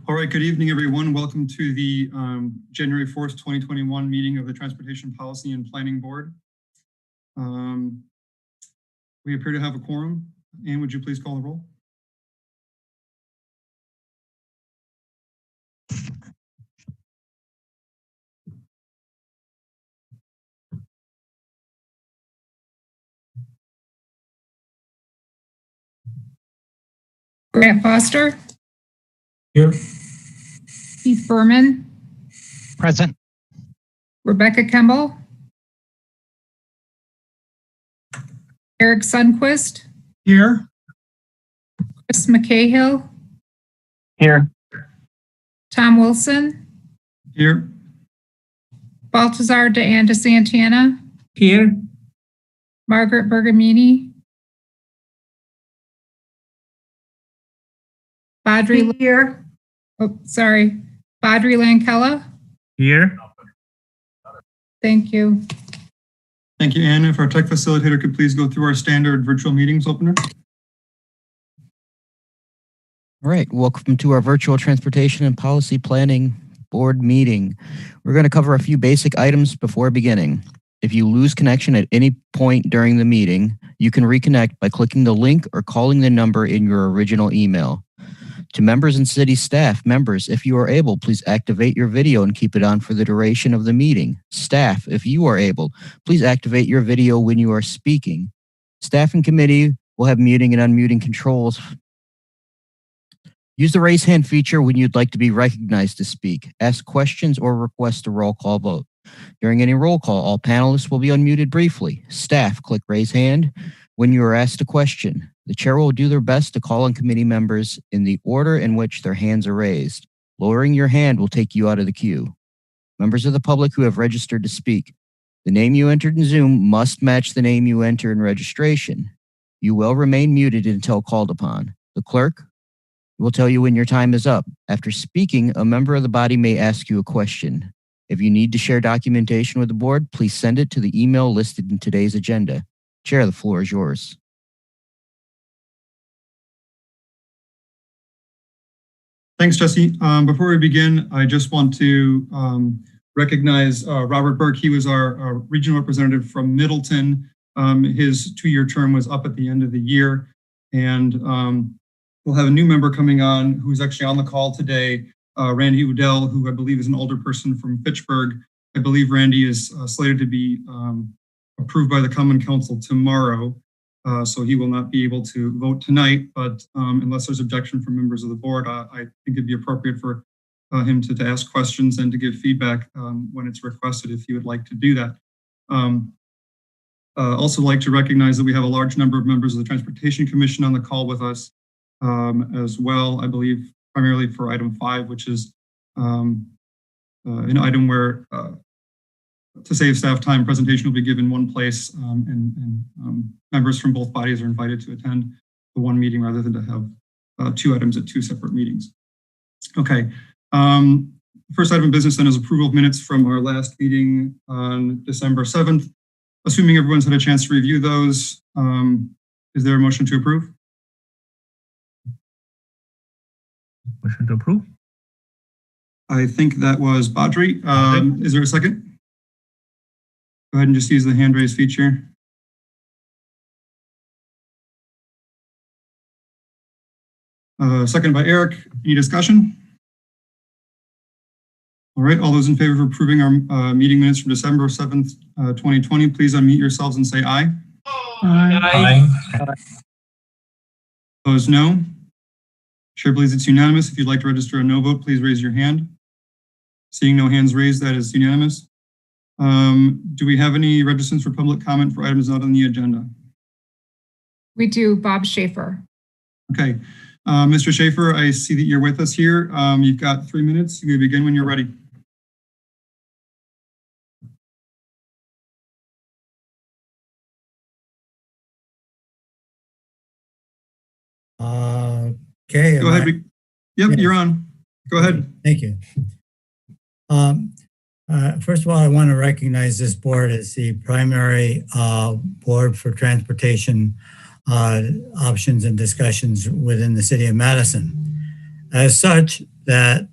All right, good evening, everyone. Welcome to the January 4th, 2021 meeting of the Transportation Policy and Planning Board. We appear to have a quorum. Anne, would you please call the roll? Grant Foster. Here. Keith Berman. Present. Rebecca Kemble. Eric Sundquist. Here. Chris McCahill. Here. Tom Wilson. Here. Baltazar De Santana. Here. Margaret Bergamini. Badri here. Oh, sorry. Badri Lankella. Here. Thank you. Thank you, Anne. If our tech facilitator could please go through our standard virtual meetings opener. All right, welcome to our virtual Transportation and Policy Planning Board meeting. We're going to cover a few basic items before beginning. If you lose connection at any point during the meeting, you can reconnect by clicking the link or calling the number in your original email. To members and city staff members, if you are able, please activate your video and keep it on for the duration of the meeting. Staff, if you are able, please activate your video when you are speaking. Staff and committee will have muting and unmuting controls. Use the raise hand feature when you'd like to be recognized to speak. Ask questions or request a roll call vote. During any roll call, all panelists will be unmuted briefly. Staff, click raise hand when you are asked a question. The chair will do their best to call on committee members in the order in which their hands are raised. Lowering your hand will take you out of the queue. Members of the public who have registered to speak, the name you entered in Zoom must match the name you enter in registration. You will remain muted until called upon. The clerk will tell you when your time is up. After speaking, a member of the body may ask you a question. If you need to share documentation with the board, please send it to the email listed in today's agenda. Chair, the floor is yours. Thanks, Jesse. Before we begin, I just want to recognize Robert Burke. He was our regional representative from Middleton. His 2-year term was up at the end of the year, and we'll have a new member coming on who's actually on the call today, Randy Udell, who I believe is an older person from Fitchburg. I believe Randy is slated to be approved by the Common Council tomorrow. So he will not be able to vote tonight, but unless there's objection from members of the board, I think it'd be appropriate for him to ask questions and to give feedback when it's requested if he would like to do that. Also like to recognize that we have a large number of members of the Transportation Commission on the call with us as well, I believe primarily for item 5, which is an item where to save staff time, presentation will be given one place, and members from both bodies are invited to attend the one meeting rather than to have 2 items at 2 separate meetings. Okay. First item of business then is approval of minutes from our last meeting on December 7th. Assuming everyone's had a chance to review those, is there a motion to approve? Motion to approve. I think that was Badri. Is there a second? Go ahead and just use the hand raise feature. Second by Eric. Any discussion? All right, all those in favor of approving our meeting minutes from December 7th, 2020, please unmute yourselves and say aye. Aye. Aye. Opposed, no. Chair believes it's unanimous. If you'd like to register a no vote, please raise your hand. Seeing no hands raised, that is unanimous. Do we have any registrants for public comment for items not on the agenda? We do. Bob Schaefer. Okay. Mr. Schaefer, I see that you're with us here. You've got 3 minutes. You may begin when you're ready. Okay. Go ahead. Yep, yeah. You're on. Go ahead. Thank you. First of all, I want to recognize this board as the primary board for transportation options and discussions within the city of Madison. as such that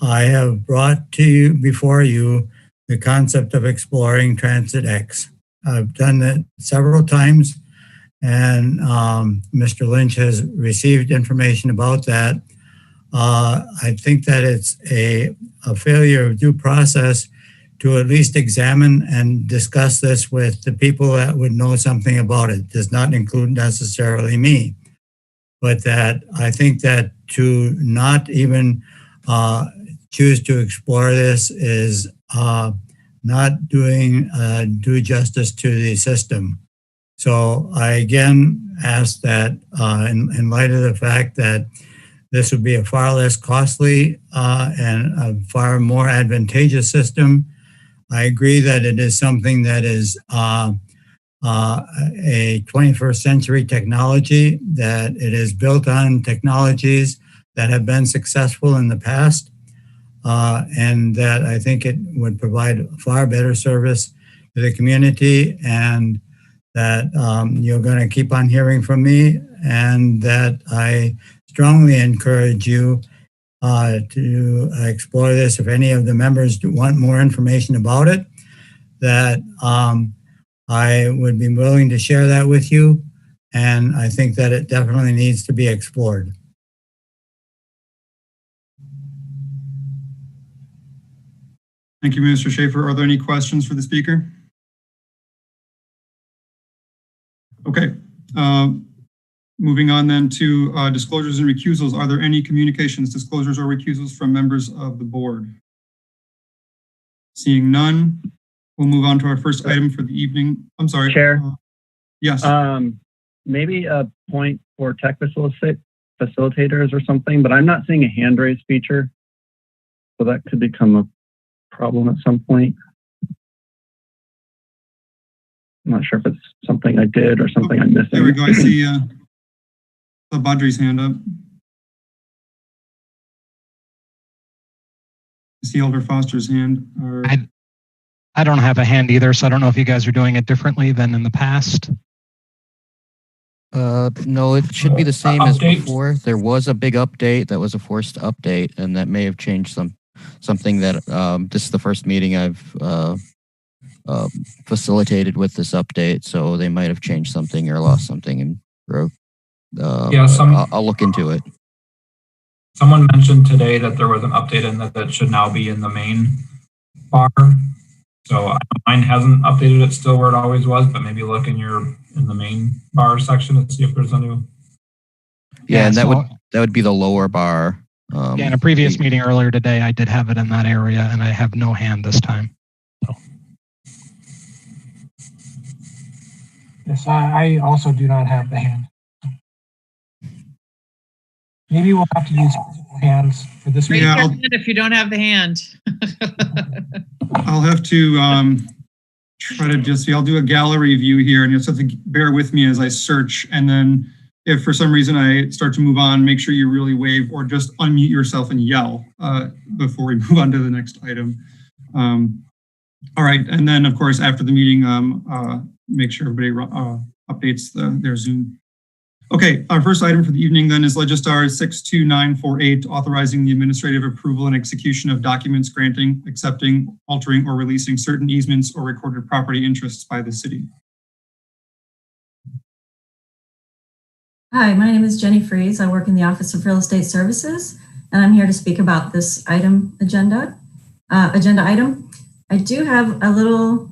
I have brought to you before you the concept of exploring Transit X. I've done that several times, and Mr. Lynch has received information about that. I think that it's a failure of due process to at least examine and discuss this with the people that would know something about it. Does not include necessarily me, but that I think that to not even choose to explore this is not doing due justice to the system. So I again ask that in light of the fact that this would be a far less costly and a far more advantageous system, I agree that it is something that is a 21st century technology, that it is built on technologies that have been successful in the past, and that I think it would provide far better service to the community, and that you're going to keep on hearing from me, and that I strongly encourage you to explore this. If any of the members want more information about it, that I would be willing to share that with you. And I think that it definitely needs to be explored. Thank you, Mr. Schaefer. Are there any questions for the speaker? Okay. Moving on then to disclosures and recusals. Are there any communications, disclosures, or recusals from members of the board? Seeing none, we'll move on to our first item for the evening. I'm sorry. Chair. Yes. Maybe a point for tech facilitators or something, but I'm not seeing a hand raise feature. So that could become a problem at some point. I'm not sure if it's something I did or something I'm missing. There we go. I see Badri's hand up. I see Elder Foster's hand. I don't have a hand either, so I don't know if you guys are doing it differently than in the past. No, it should be the same as before. There was a big update that was a forced update, and that may have changed something that this is the first meeting I've facilitated with this update, so they might have changed something or lost something and broke. I'll look into it. Someone mentioned today that there was an update and that should now be in the main bar. So mine hasn't updated it still where it always was, but maybe look in the main bar section and see if there's a new. Yeah, and that would be the lower bar. In a previous meeting earlier today, I did have it in that area, and I have no hand this time. So. Yes, I also do not have the hand. Maybe we'll have to use hands for this meeting. Raise your hand if you don't have the hand. I'll have to try to just see. I'll do a gallery view here, and you'll just have to bear with me as I search. And then if for some reason I start to move on, make sure you really wave or just unmute yourself and yell before we move on to the next item. All right. And then, of course, after the meeting, make sure everybody updates their Zoom. Okay, our first item for the evening then is Legistar 62948, authorizing the administrative approval and execution of documents granting, accepting, altering, or releasing certain easements or recorded property interests by the city. Hi, my name is Jenny Freeze. I work in the Office of Real Estate Services, and I'm here to speak about this agenda item. I do have a little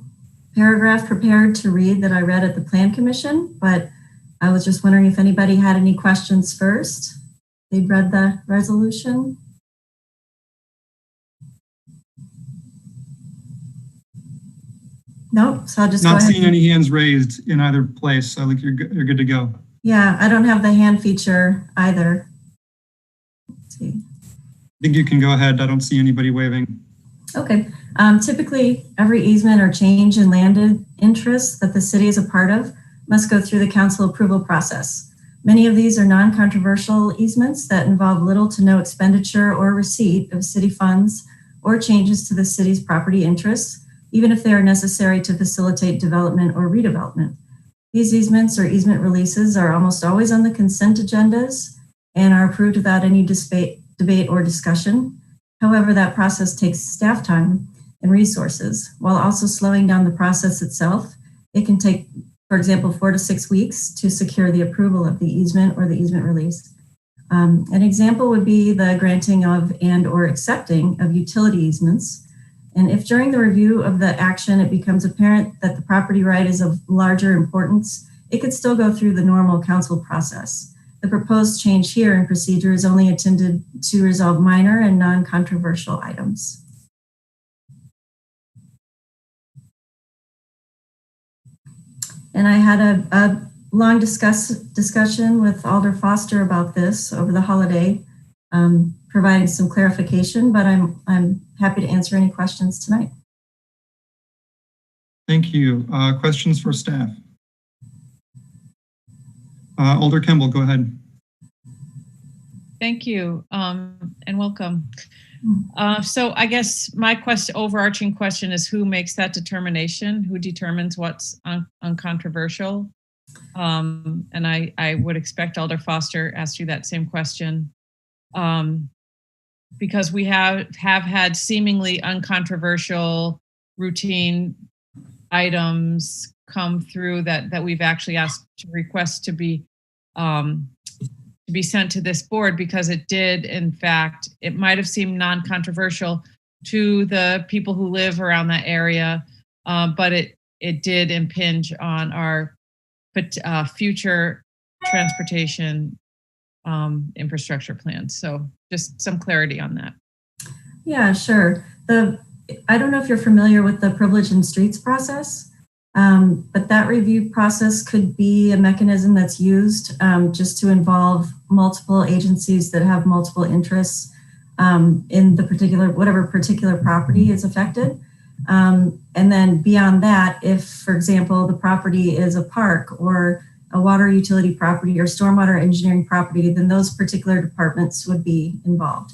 paragraph prepared to read that I read at the Plan Commission, but I was just wondering if anybody had any questions first. They'd read the resolution. Nope, so I'll just go ahead. Not seeing any hands raised in either place. So I think you're good to go. Yeah, I don't have the hand feature either. Let's see. I think you can go ahead. I don't see anybody waving. Okay. Typically, every easement or change in landed interest that the city is a part of must go through the council approval process. Many of these are non-controversial easements that involve little to no expenditure or receipt of city funds or changes to the city's property interests, even if they are necessary to facilitate development or redevelopment. These easements or easement releases are almost always on the consent agendas and are approved without any debate debate, or discussion. However, that process takes staff time and resources. While also slowing down the process itself, it can take, for example, 4 to 6 weeks to secure the approval of the easement or the easement release. An example would be the granting of and or accepting of utility easements. And if during the review of the action it becomes apparent that the property right is of larger importance, it could still go through the normal council process. The proposed change here in procedure is only intended to resolve minor and non-controversial items. And I had a long discussion with Alder Foster about this over the holiday, providing some clarification, but I'm happy to answer any questions tonight. Thank you. Questions for staff? Alder Kimball, go ahead. Thank you, and welcome. So I guess my overarching question is, who makes that determination? Who determines what's uncontroversial? And I would expect Alder Foster asked you that same question, because we have had seemingly uncontroversial routine items come through that we've actually asked to request to be sent to this board, because it did, in fact, it might have seemed non-controversial to the people who live around that area, but it did impinge on our future transportation infrastructure plans. So just some clarity on that. Yeah, sure. I don't know if you're familiar with the Privilege in Streets process, but that review process could be a mechanism that's used just to involve multiple agencies that have multiple interests in the whatever particular property is affected. And then beyond that, if, for example, the property is a park or a water utility property or stormwater engineering property, then those particular departments would be involved.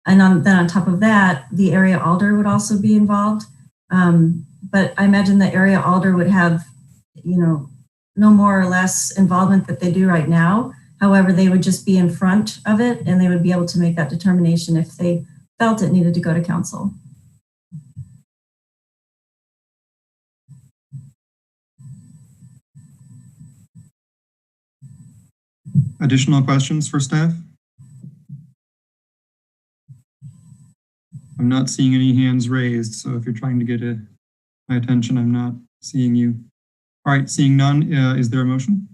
And then on top of that, the area alder would also be involved. But I imagine the area alder would have, no more or less involvement that they do right now. However, they would just be in front of it, and they would be able to make that determination if they felt it needed to go to council. Additional questions for staff? I'm not seeing any hands raised, so if you're trying to get my attention, I'm not seeing you. All right, seeing none, is there a motion?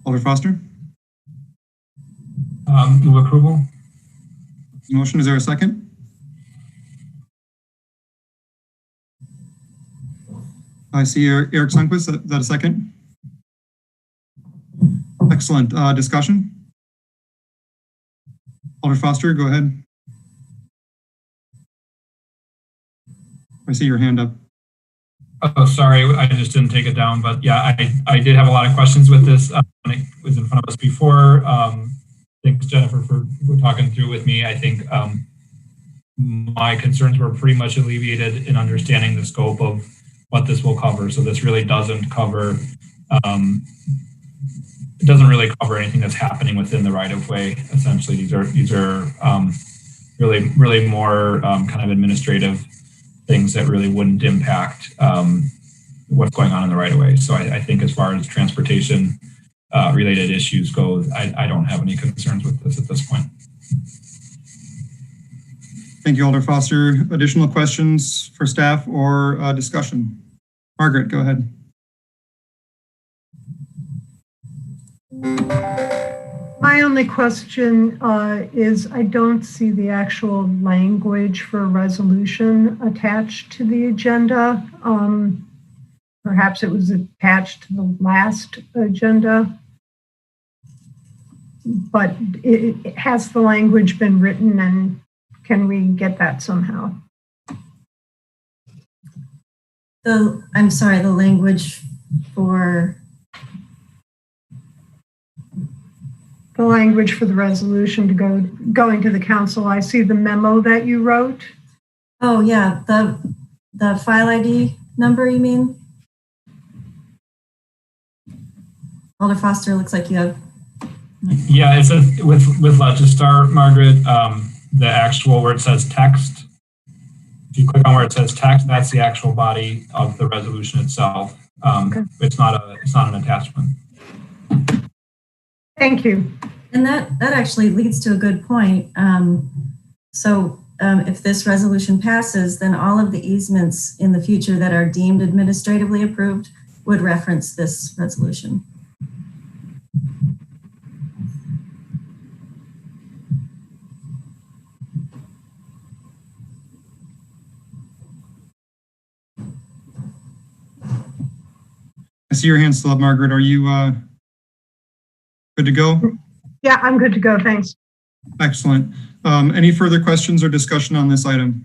Alder Foster? Move approval. Motion, is there a second? I see Eric Sundquist. Is that a second? Excellent. Discussion? Alder Foster, go ahead. I see your hand up. Oh, sorry, I just didn't take it down. But yeah, I did have a lot of questions with this when it was in front of us before. Thanks, Jennifer, for talking through with me. I think my concerns were pretty much alleviated in understanding the scope of what this will cover. So this really doesn't cover, it doesn't really cover anything that's happening within the right of way. Essentially, these are really more kind of administrative things that really wouldn't impact what's going on in the right of way. So I think as far as transportation related issues go, I don't have any concerns with this at this point. Thank you, Alder Foster. Additional questions for staff or discussion? Margaret, go ahead. My only question is I don't see the actual language for resolution attached to the agenda. Perhaps it was attached to the last agenda, but has the language been written, and can we get that somehow? I'm sorry, the language for? The language for the resolution to going to the council. I see the memo that you wrote. Oh yeah, the file ID number, you mean? Alder Foster, looks like you have Yeah, it says with Legistar, Margaret, the actual where it says text. If you click on where it says text, that's the actual body of the resolution itself. Okay. It's not an attachment. Thank you. And that actually leads to a good point. If this resolution passes, then all of the easements in the future that are deemed administratively approved would reference this resolution. I see your hand still up, Margaret. Are you good to go? Yeah, I'm good to go. Thanks. Excellent. Any further questions or discussion on this item?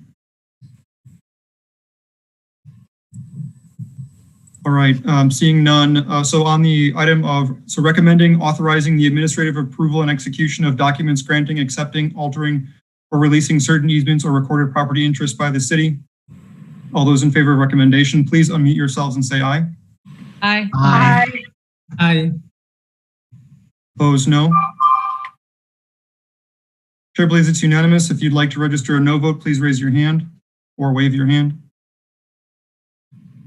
All right, seeing none. So on the item of, recommending authorizing the administrative approval and execution of documents granting, accepting, altering, or releasing certain easements or recorded property interests by the city. All those in favor of recommendation, please unmute yourselves and say aye. Aye. Aye. Aye. Opposed, no. Chair believes it's unanimous. If you'd like to register a no vote, please raise your hand or wave your hand.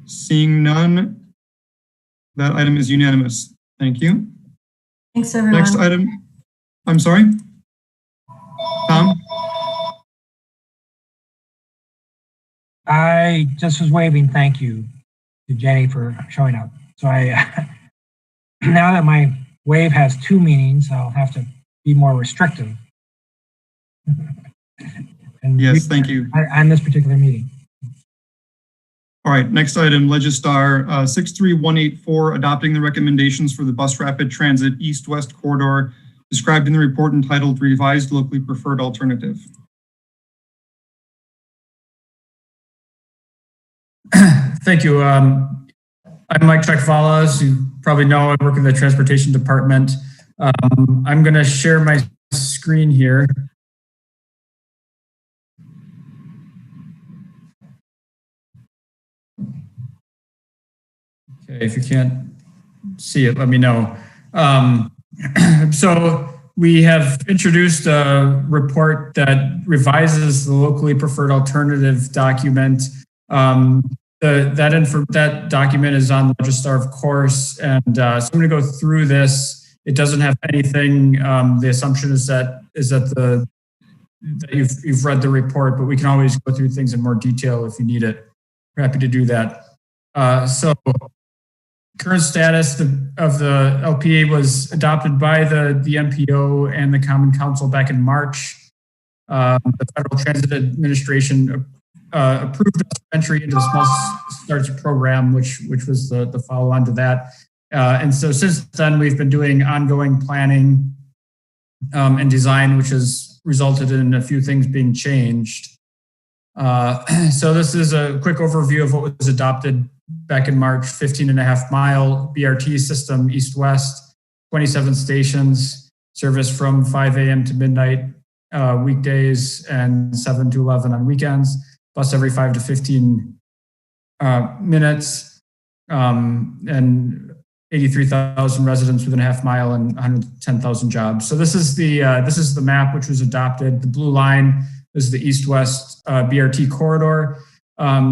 Seeing none, that item is unanimous. Thank you. Thanks, everyone. Next item, I'm sorry? Tom? I just was waving thank you to Jenny for showing up. So now that my wave has two meanings, I'll have to be more restrictive. And yes, thank you. On this particular meeting. All right, next item, Legistar 63184, adopting the recommendations for the Bus Rapid Transit East-West Corridor described in the report entitled Revised Locally Preferred Alternative. Thank you. I'm Mike Chekvala. As you probably know, I work in the Transportation Department. I'm going to share my screen here. Okay, if you can't see it, let me know. So we have introduced a report that revises the locally preferred alternative document. That document is on Legistar, of course, and so I'm going to go through this. It doesn't have anything. The assumption is that you've read the report, but we can always go through things in more detail if you need it. We're happy to do that. So current status of the LPA was adopted by the MPO and the Common Council back in March. The Federal Transit Administration approved entry into the Small Starts program, which was the follow-on to that. And so since then, we've been doing ongoing planning and design, which has resulted in a few things being changed. So this is a quick overview of what was adopted back in March: 15.5-mile BRT system east-west, 27 stations, service from 5 a.m. to midnight weekdays and 7 to 11 on weekends, bus every 5 to 15 minutes, and 83,000 residents within a half mile and 110,000 jobs. So this is the map which was adopted. The blue line is the east-west BRT corridor.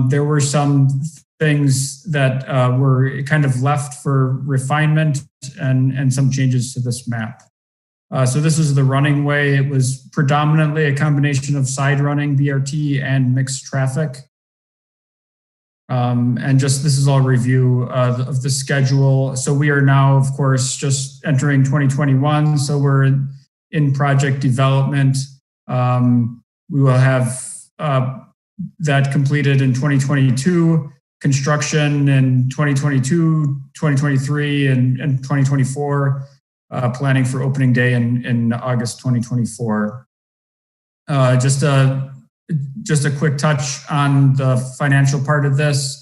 There were some things that were kind of left for refinement and some changes to this map. So this is the running way. It was predominantly a combination of side running BRT and mixed traffic. And this is all a review of the schedule. So we are now, of course, just entering 2021. So we're in project development. We will have that completed in 2022, construction in 2022, 2023, and 2024, planning for opening day in August 2024. Just a quick touch on the financial part of this.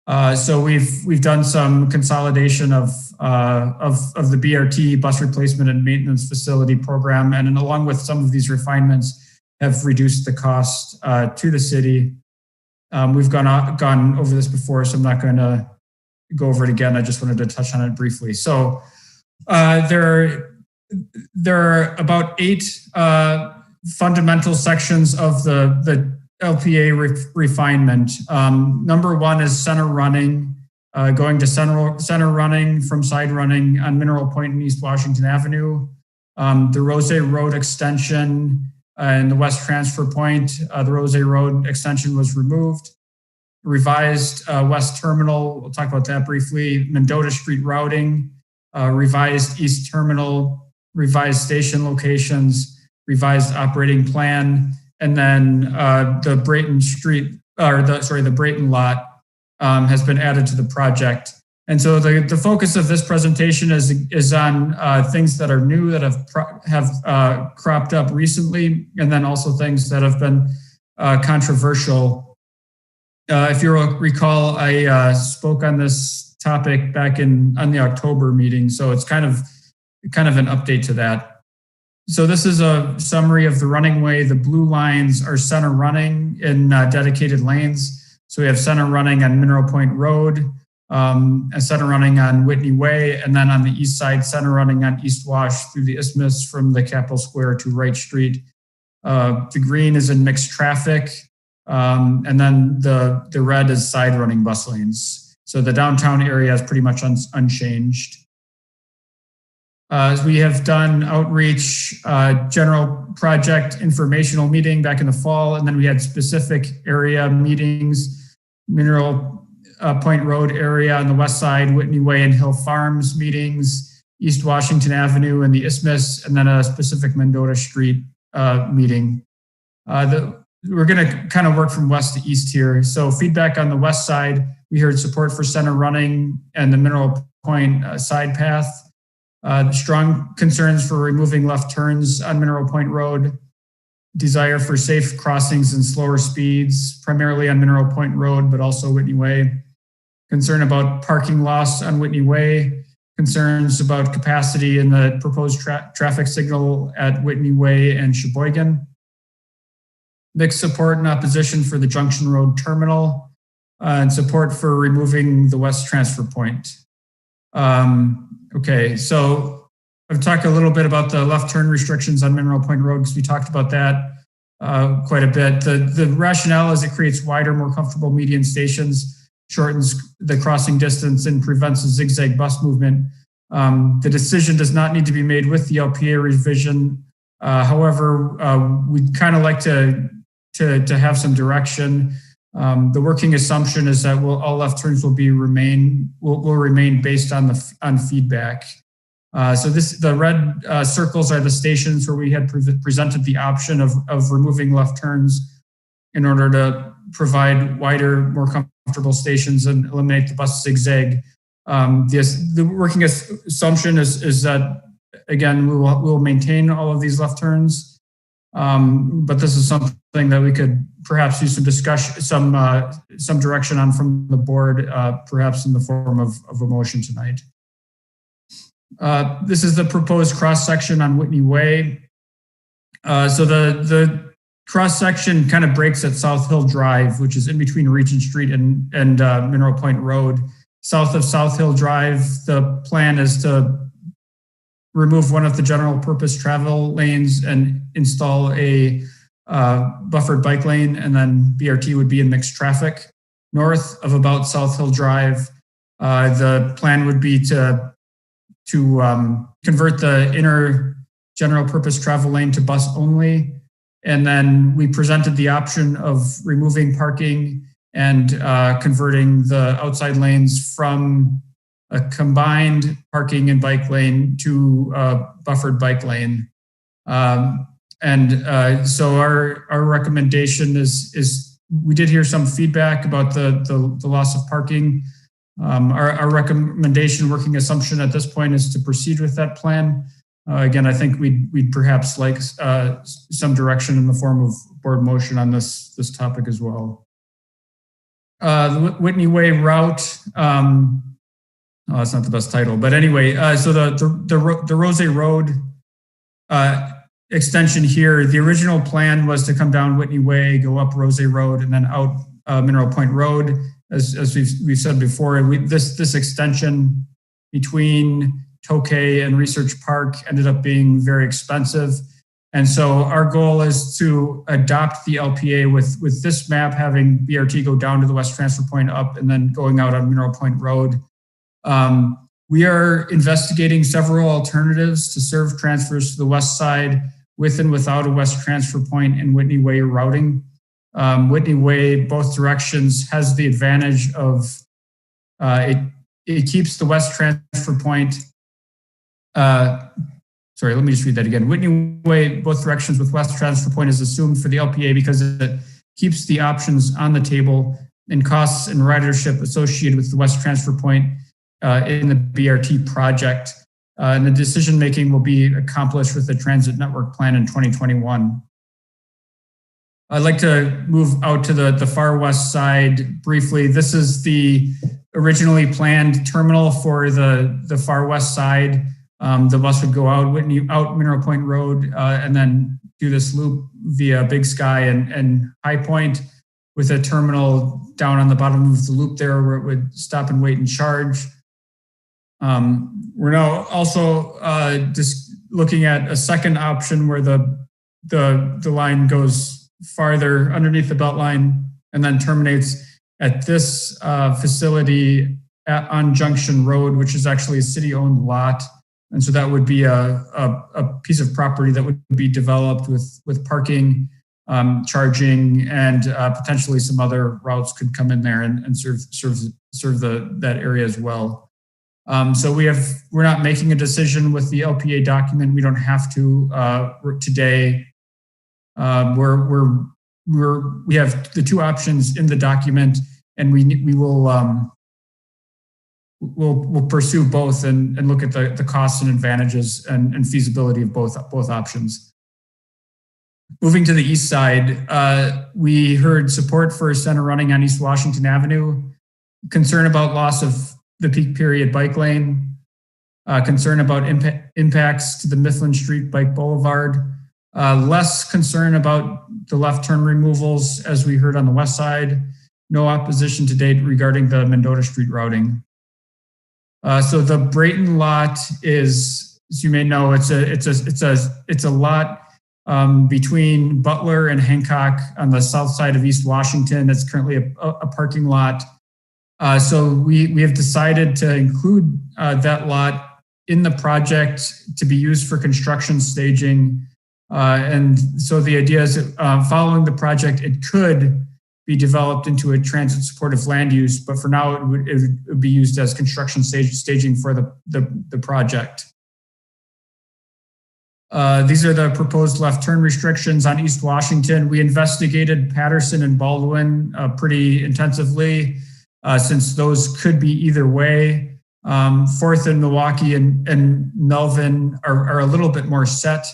So we've done some consolidation of the BRT bus replacement and maintenance facility program, and along with some of these refinements, have reduced the cost to the city. We've gone over this before, so I'm not going to go over it again. I just wanted to touch on it briefly. So there there are about 8 fundamental sections of the LPA refinement. Number 1 is center running, going to center running from side running on Mineral Point and East Washington Avenue. The Rose Road extension and the West Transfer Point, the Rose Road extension was removed. Revised West Terminal, we'll talk about that briefly. Mendota Street routing, revised East Terminal, revised station locations, revised operating plan, and then the Brayton Street, the Brayton lot has been added to the project. And so the focus of this presentation is on things that are new that have cropped up recently, and then also things that have been controversial. If you recall, I spoke on this topic back on the October meeting, so it's kind of an update to that. So this is a summary of the running way. The blue lines are center running in dedicated lanes. So we have center running on Mineral Point Road, and center running on Whitney Way, and then on the east side, center running on East Wash through the Isthmus from the Capitol Square to Wright Street. The green is in mixed traffic, and then the red is side running bus lanes. So the downtown area is pretty much unchanged. We have done outreach, general project informational meeting back in the fall, and then we had specific area meetings, Mineral Point Road area on the west side, Whitney Way and Hill Farms meetings, East Washington Avenue and the Isthmus, and then a specific Mendota Street meeting. We're going to kind of work from west to east here. So feedback on the west side, we heard support for center running and the Mineral Point side path. Strong concerns for removing left turns on Mineral Point Road, desire for safe crossings and slower speeds, primarily on Mineral Point Road, but also Whitney Way. Concern about parking loss on Whitney Way, concerns about capacity in the proposed traffic signal at Whitney Way and Sheboygan. Mixed support and opposition for the Junction Road terminal, and support for removing the West Transfer Point. Okay, so I've talked a little bit about the left turn restrictions on Mineral Point Road because we talked about that quite a bit. The rationale is it creates wider, more comfortable median stations, shortens the crossing distance, and prevents a zigzag bus movement. The decision does not need to be made with the LPA revision. However, we'd kind of like to have some direction. The working assumption is that all left turns will remain based on feedback. So the red circles are the stations where we had presented the option of removing left turns in order to provide wider, more comfortable stations and eliminate the bus zigzag. The working assumption is that, again, we'll maintain all of these left turns, but this is something that we could perhaps use some discussion, some direction on from the board, perhaps in the form of a motion tonight. This is the proposed cross section on Whitney Way. So the cross section kind of breaks at South Hill Drive, which is in between Regent Street and Mineral Point Road. South of South Hill Drive, the plan is to remove one of the general purpose travel lanes and install a buffered bike lane, and then BRT would be in mixed traffic. North of about South Hill Drive, the plan would be to convert the inner general purpose travel lane to bus only. And then we presented the option of removing parking and converting the outside lanes from a combined parking and bike lane to a buffered bike lane. So our recommendation is we did hear some feedback about the loss of parking. Our recommendation, working assumption at this point, is to proceed with that plan. Again, I think we'd perhaps like some direction in the form of board motion on this topic as well. The Whitney Way route. That's not the best title, but anyway. So the Rose Road extension here. The original plan was to come down Whitney Way, go up Rose Road, and then out Mineral Point Road. As we've said before, this extension between Tokay and Research Park ended up being very expensive. And so our goal is to adopt the LPA with this map having BRT go down to the west transfer point up and then going out on Mineral Point Road. We are investigating several alternatives to serve transfers to the west side with and without a west transfer point and Whitney Way routing. Whitney Way, both directions, has the advantage of it keeps the west transfer point. Sorry, let me just read that again. Whitney Way, both directions with west transfer point is assumed for the LPA because it keeps the options on the table and costs and ridership associated with the west transfer point in the BRT project. And the decision-making will be accomplished with the transit network plan in 2021. I'd like to move out to the far west side briefly. This is the originally planned terminal for the far west side. The bus would go out Mineral Point Road and then do this loop via Big Sky and High Point with a terminal down on the bottom of the loop there where it would stop and wait and charge. We're now also just looking at a second option where the line goes farther underneath the belt line and then terminates at this facility on Junction Road, which is actually a city-owned lot. And so that would be a piece of property that would be developed with parking, charging, and potentially some other routes could come in there and serve that area as well. So we're not making a decision with the LPA document. We don't have to today. We have the two options in the document, and we will we'll pursue both and look at the costs and advantages and feasibility of both options. Moving to the east side, we heard support for a center running on East Washington Avenue, concern about loss of the peak period bike lane, concern about impacts to the Mifflin Street Bike Boulevard, less concern about the left turn removals as we heard on the west side, no opposition to date regarding the Mendota Street routing. So the Brayton lot is, as you may know, it's a lot between Butler and Hancock on the south side of East Washington. It's currently a parking lot. So we have decided to include that lot in the project to be used for construction staging. And so the idea is that following the project, it could be developed into a transit supportive land use, but for now it would be used as construction staging for the project. These are the proposed left turn restrictions on East Washington. We investigated Patterson and Baldwin pretty intensively since those could be either way. Fourth and Milwaukee and Melvin are a little bit more set.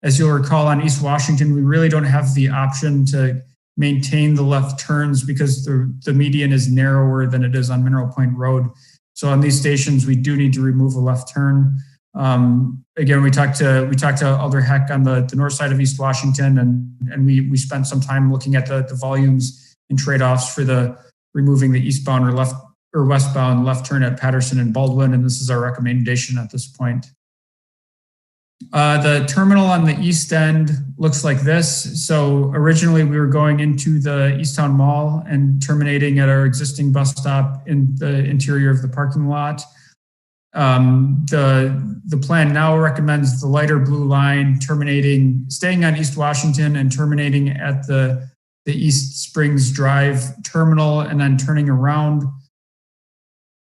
As you'll recall, on East Washington, we really don't have the option to maintain the left turns because the median is narrower than it is on Mineral Point Road. So on these stations, we do need to remove a left turn. Again, we talked to Alder Heck on the north side of East Washington, and we spent some time looking at the volumes and trade-offs for the removing the eastbound or westbound left turn at Patterson and Baldwin, and this is our recommendation at this point. The terminal on the east end looks like this. So originally we were going into the Easttown Mall and terminating at our existing bus stop in the interior of the parking lot. The plan now recommends the lighter blue line staying on East Washington and terminating at the East Springs Drive terminal and then turning around.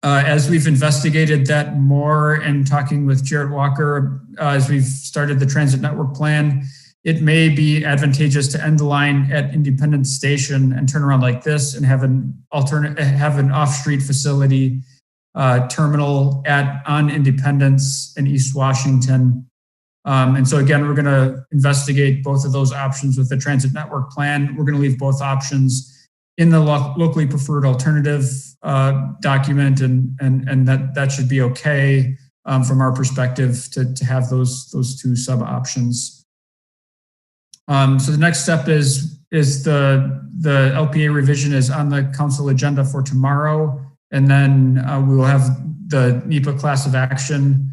As we've investigated that more and talking with Jarrett Walker, as we've started the transit network plan, it may be advantageous to end the line at Independence Station and turn around like this and have an off-street facility terminal on Independence in East Washington. And so again, we're going to investigate both of those options with the transit network plan. We're going to leave both options in the locally preferred alternative document, and that should be okay from our perspective to have those two sub options. So the next step is the LPA revision is on the council agenda for tomorrow, and then we will have the NEPA class of action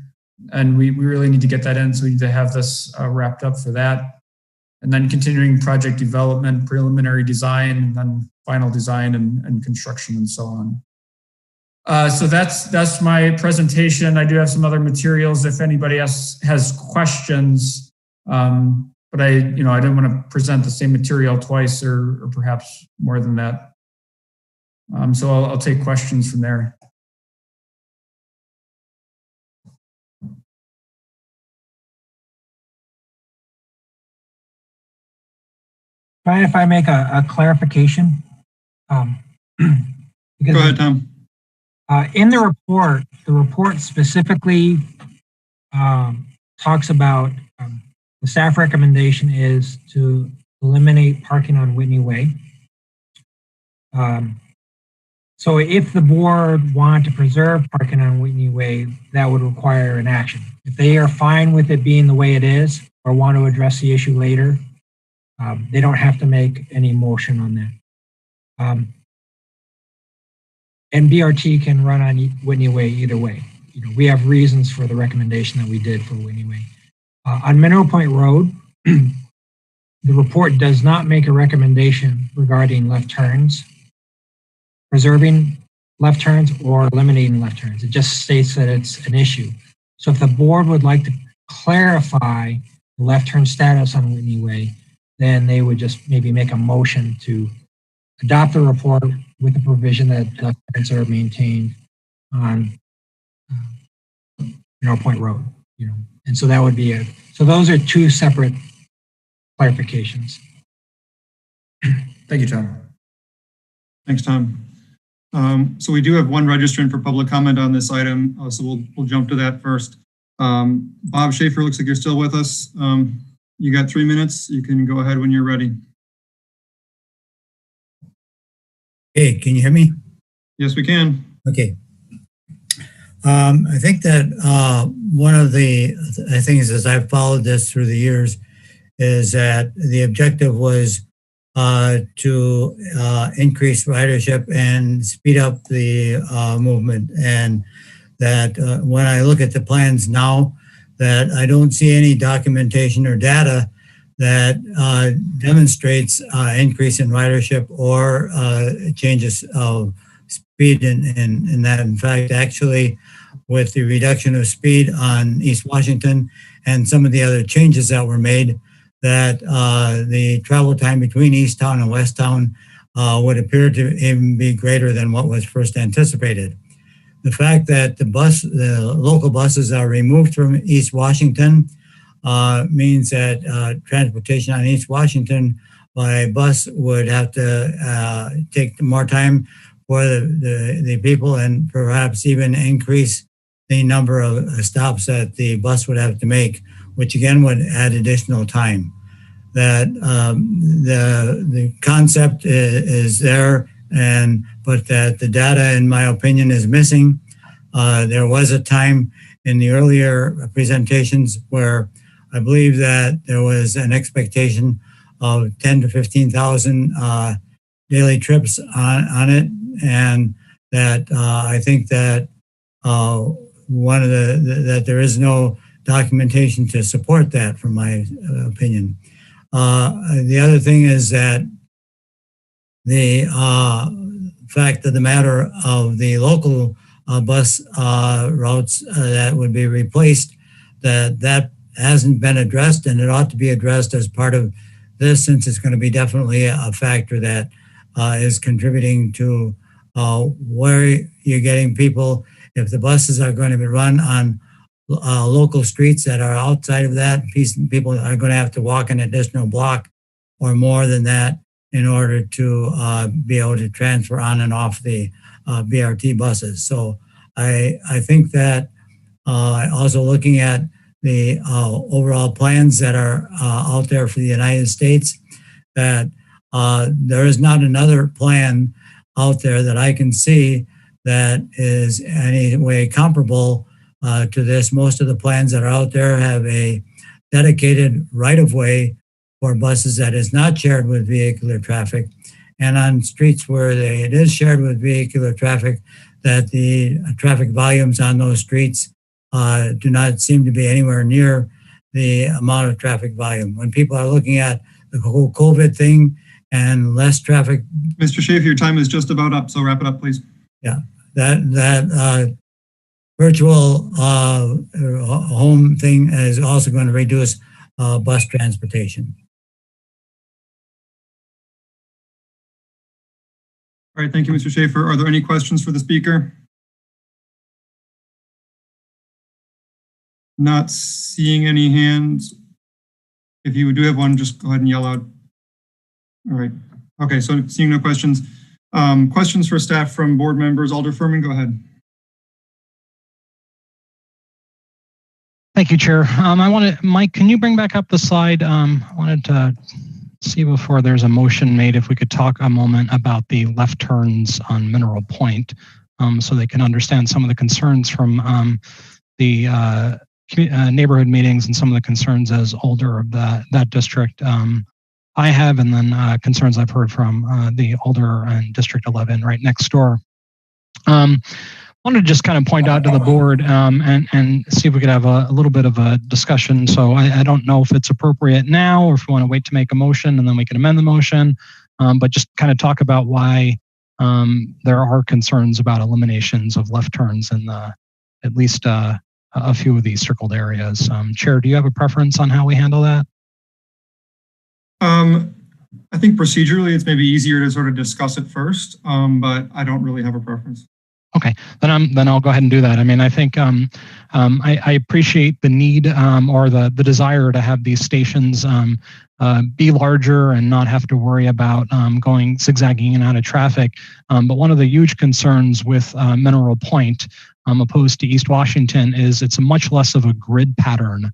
And we really need to get that in, so we need to have this wrapped up for that. And then continuing project development, preliminary design, and then final design and construction and so on. So that's my presentation. I do have some other materials if anybody else has questions. But I didn't want to present the same material twice or perhaps more than that. So I'll take questions from there. Brian, if I make a clarification. Go ahead, Tom. In the report specifically talks about the staff recommendation is to eliminate parking on Whitney Way. So if the board wanted to preserve parking on Whitney Way, that would require an action. If they are fine with it being the way it is or want to address the issue later, they don't have to make any motion on that. And BRT can run on Whitney Way either way. We have reasons for the recommendation that we did for Whitney Way. On Mineral Point Road, the report does not make a recommendation regarding left turns, preserving left turns or eliminating left turns. It just states that it's an issue. So if the board would like to clarify the left turn status on Whitney Way, then they would just maybe make a motion to adopt the report with the provision that left turns are maintained on Mineral Point Road. And so that would be so those are two separate clarifications. Thank you, Tom. Thanks, Tom. So we do have one registrant for public comment on this item, so we'll jump to that first. Bob Schaefer, looks like you're still with us. You got 3 minutes. You can go ahead when you're ready. Hey, can you hear me? Yes, we can. Okay. I think that one of the things as I've followed this through the years is that the objective was to increase ridership and speed up the movement. And that when I look at the plans now, that I don't see any documentation or data that demonstrates increase in ridership or changes of speed in that. In fact, actually, with the reduction of speed on East Washington and some of the other changes that were made, that the travel time between East Town and West Town would appear to even be greater than what was first anticipated. The fact that the local buses are removed from East Washington means that transportation on East Washington by bus would have to take more time for the people and perhaps even increase the number of stops that the bus would have to make, which again would add additional time. That the concept is there, but that the data, in my opinion, is missing. There was a time in the earlier presentations where I believe that there was an expectation of 10 to 15,000 daily trips on it, and that I think that that there is no documentation to support that, from my opinion. The other thing is that the fact of the matter of the local bus routes that would be replaced, that hasn't been addressed, and it ought to be addressed as part of this, since it's going to be definitely a factor that is contributing to where you're getting people. If the buses are going to be run on local streets that are outside of that, people are going to have to walk an additional block or more than that in order to be able to transfer on and off the BRT buses. So I think that also looking at the overall plans that are out there for the United States, that there is not another plan out there that I can see that is any way comparable to this. Most of the plans that are out there have a dedicated right-of-way for buses that is not shared with vehicular traffic. And on streets where it is shared with vehicular traffic, that the traffic volumes on those streets do not seem to be anywhere near the amount of traffic volume. When people are looking at the whole COVID thing and less traffic. Mr. Schaefer, your time is just about up, so wrap it up, please. Yeah, that virtual home thing is also going to reduce bus transportation. All right, thank you, Mr. Schaefer. Are there any questions for the speaker? Not seeing any hands. If you do have one, just go ahead and yell out. All right. Okay, so seeing no questions. Questions for staff from board members. Alder Furman, go ahead. Thank you, Chair. Mike, can you bring back up the slide? I wanted to see before there's a motion made if we could talk a moment about the left turns on Mineral Point, so they can understand some of the concerns from the neighborhood meetings and some of the concerns as older of that district I have, and then concerns I've heard from the older and District 11 right next door. Wanted to just kind of point out to the board and see if we could have a little bit of a discussion. So I don't know if it's appropriate now or if we want to wait to make a motion and then we can amend the motion, but just kind of talk about why there are concerns about eliminations of left turns in at least a few of these circled areas. Chair, do you have a preference on how we handle that? I think procedurally it's maybe easier to sort of discuss it first, but I don't really have a preference. Okay, then I'll go ahead and do that. I mean, I think I appreciate the need or the desire to have these stations be larger and not have to worry about going zigzagging in and out of traffic. But one of the huge concerns with Mineral Point, opposed to East Washington, is it's a much less of a grid pattern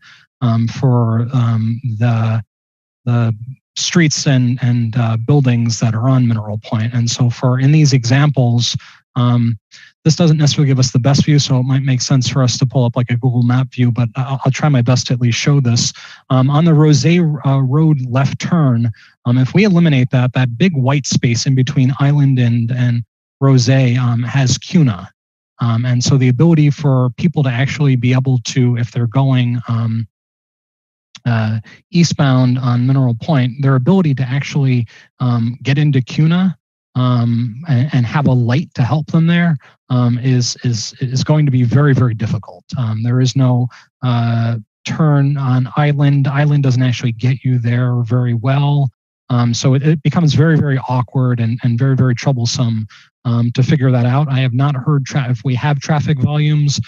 for the streets and buildings that are on Mineral Point. And so in these examples, this doesn't necessarily give us the best view, so it might make sense for us to pull up like a Google Map view, but I'll try my best to at least show this. On the Rose Road left turn, if we eliminate that big white space in between Island and Rose has CUNA. And so the ability for people to actually be able to, if they're going eastbound on Mineral Point, their ability to actually get into CUNA and have a light to help them there is going to be very, very difficult. There is no turn on Island. Island doesn't actually get you there very well. So it becomes very, very awkward and very, very troublesome to figure that out. I have not heard if we have traffic volumes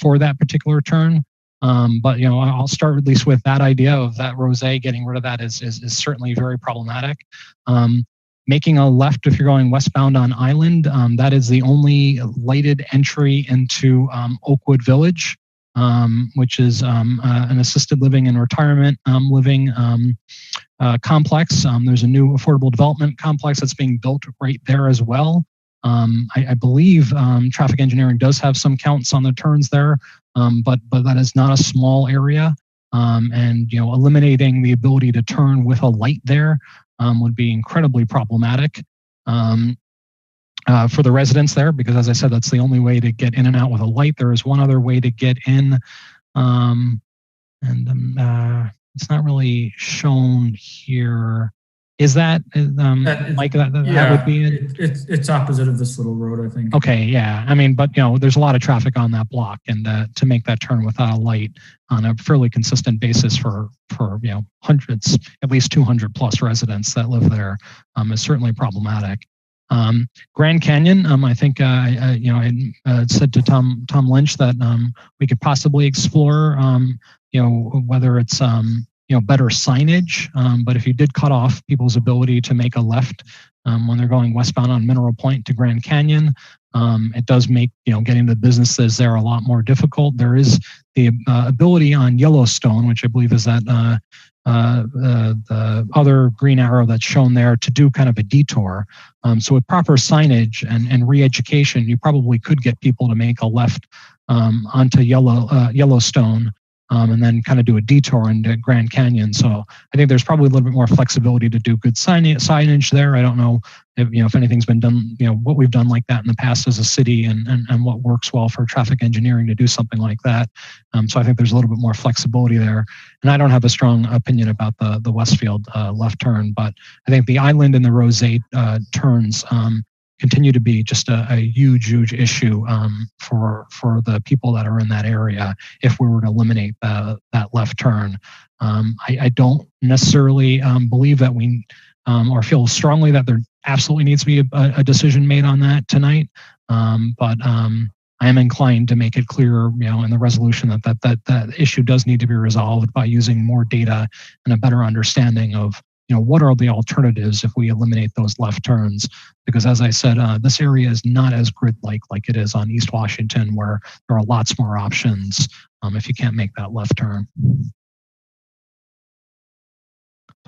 for that particular turn. But I'll start at least with that idea of that Rose. Getting rid of that is certainly very problematic. Making a left if you're going westbound on Island, that is the only lighted entry into Oakwood Village, which is an assisted living and retirement living complex. There's a new affordable development complex that's being built right there as well. I believe traffic engineering does have some counts on the turns there, but that is not a small area. And eliminating the ability to turn with a light there would be incredibly problematic for the residents there, because as I said, that's the only way to get in and out with a light. There is one other way to get in, and it's not really shown here. Is that Mike? That would be it. It's opposite of this little road, I think. Okay, yeah. I mean, but there's a lot of traffic on that block, and to make that turn without a light on a fairly consistent basis for hundreds, at least 200 plus residents that live there, is certainly problematic. Grand Canyon, I think I said to Tom Lynch that we could possibly explore, whether it's better signage, but if you did cut off people's ability to make a left when they're going westbound on Mineral Point to Grand Canyon, it does make getting the businesses there a lot more difficult. There is the ability on Yellowstone, which I believe is that the other green arrow that's shown there, to do kind of a detour. So with proper signage and re-education, you probably could get people to make a left onto Yellowstone and then kind of do a detour into Grand Canyon. So I think there's probably a little bit more flexibility to do good signage there. I don't know if anything's been done, what we've done like that in the past as a city, and what works well for traffic engineering to do something like that. So I think there's a little bit more flexibility there. And I don't have a strong opinion about the Westfield left turn, but I think the island and the Rosate turns continue to be just a huge issue for the people that are in that area if we were to eliminate that left turn. I don't necessarily believe that we or feel strongly that there absolutely needs to be a decision made on that tonight, but I am inclined to make it clear, in the resolution that issue does need to be resolved by using more data and a better understanding of what are the alternatives if we eliminate those left turns? Because as I said, this area is not as grid-like like it is on East Washington, where there are lots more options if you can't make that left turn.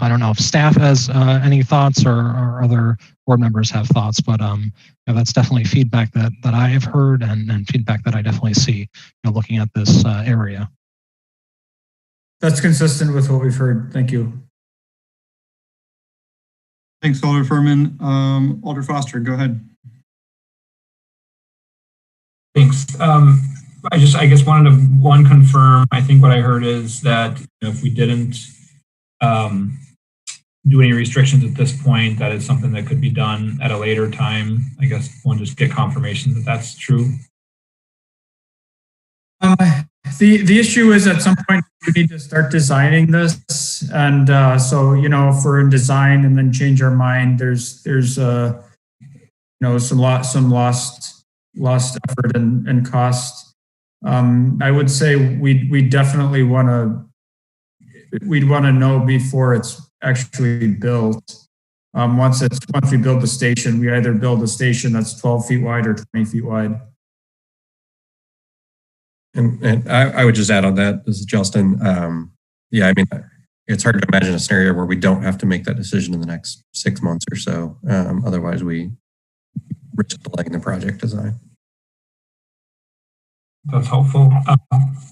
I don't know if staff has any thoughts or other board members have thoughts, but that's definitely feedback that I have heard and feedback that I definitely see looking at this area. That's consistent with what we've heard. Thank you. Thanks, Alder Furman. Alder Foster, go ahead. Thanks. I guess wanted to confirm. I think what I heard is that if we didn't do any restrictions at this point, that is something that could be done at a later time. I guess one just get confirmation that that's true. The issue is at some point we need to start designing this, and so if we're in design and then change our mind, there's some lost effort and cost. I would say we definitely we'd want to know before it's actually built. Once we build the station, we either build a station that's 12 feet wide or 20 feet wide. And I would just add on that, this is Justin. Yeah, I mean, it's hard to imagine a scenario where we don't have to make that decision in the next 6 months or so. Otherwise, we risk delaying the project design. That's helpful.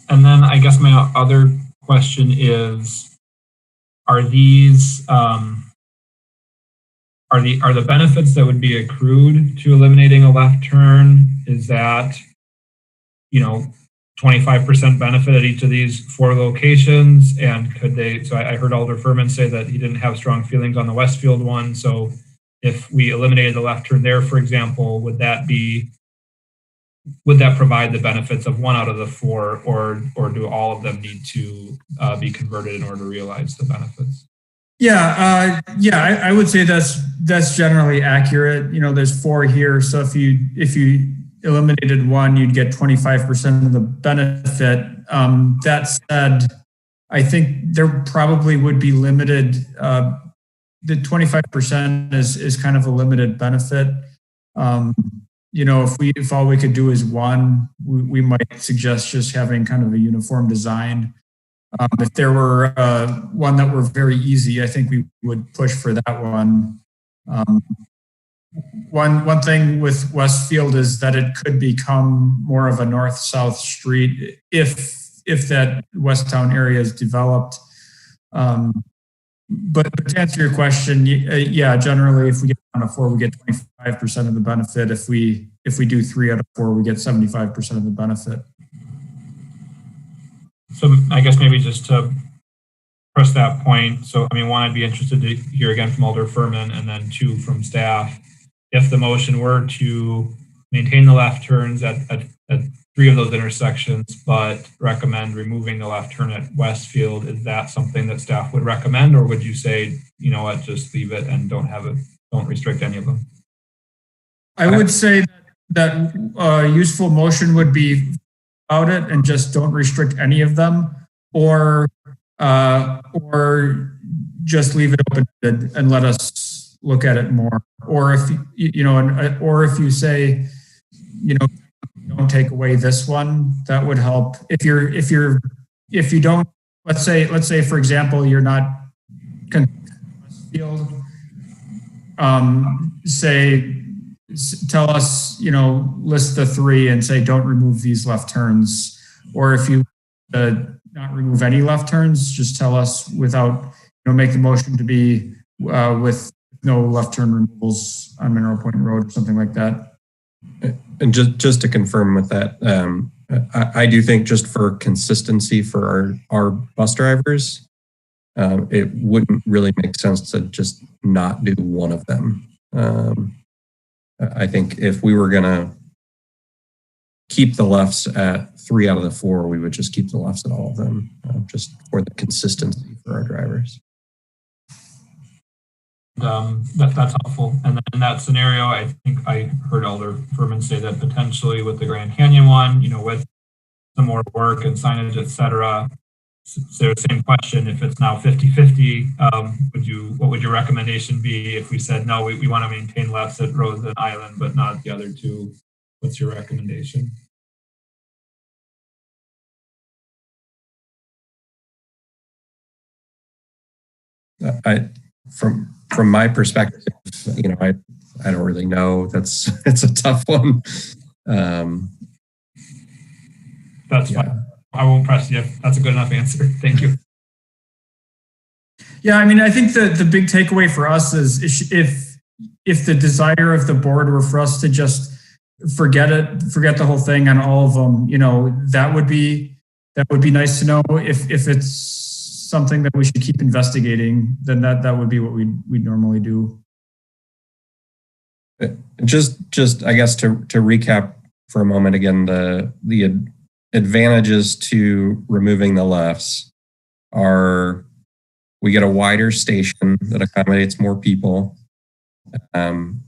And then I guess my other question is, are these are the benefits that would be accrued to eliminating a left turn? Is that 25% benefit at each of these 4 locations? And could they, so I heard Alder Furman say that he didn't have strong feelings on the Westfield one. So if we eliminated the left turn there, for example, would that provide the benefits of 1 out of the 4, or do all of them need to be converted in order to realize the benefits? Yeah, I would say that's generally accurate. There's 4 here. So if you eliminated 1, you'd get 25% of the benefit. That said, I think there probably would be limited. The 25% is kind of a limited benefit. If all we could do is 1, we might suggest just having kind of a uniform design. If there were one that were very easy, I think we would push for that one. One thing with Westfield is that it could become more of a north-south street if that Westtown area is developed. But to answer your question, yeah, generally if we get 1 out of 4, we get 25% of the benefit. If we do 3 out of 4, we get 75% of the benefit. So I guess maybe just to press that point. So, 1, I'd be interested to hear again from Alder Furman, and then 2 from staff. If the motion were to maintain the left turns at 3 of those intersections, but recommend removing the left turn at Westfield, is that something that staff would recommend, or would you say, just leave it and don't restrict any of them? I would say that useful motion would be about it and just don't restrict any of them, or just leave it open and let us look at it more. Or if if you say, don't take away this one, that would help. If you don't, let's say for example, you're not field, tell us, list the 3 and say, don't remove these left turns. Or if you not remove any left turns, just tell us without, make the motion to be with no left turn removals on Mineral Point Road or something like that. And just to confirm with that, I do think just for consistency for our bus drivers, it wouldn't really make sense to just not do one of them. I think if we were going to keep the lefts at 3 out of the 4, we would just keep the lefts at all of them, just for the consistency for our drivers. That's helpful. And then in that scenario, I think I heard Alder Furman say that potentially with the Grand Canyon one, with some more work and signage, et cetera, so same question, if it's now 50-50, what would your recommendation be if we said, no, we want to maintain lefts at Rose and Island, but not the other two? What's your recommendation? From my perspective, I don't really know. It's a tough one. That's fine. I won't press you. That's a good enough answer. Thank you. Yeah, I think the big takeaway for us is if the desire of the board were for us to just forget the whole thing on all of them, that would be nice to know. If it's something that we should keep investigating, then that would be what we'd normally do. Just I guess to recap for a moment again, the advantages to removing the lefts are we get a wider station that accommodates more people. I'm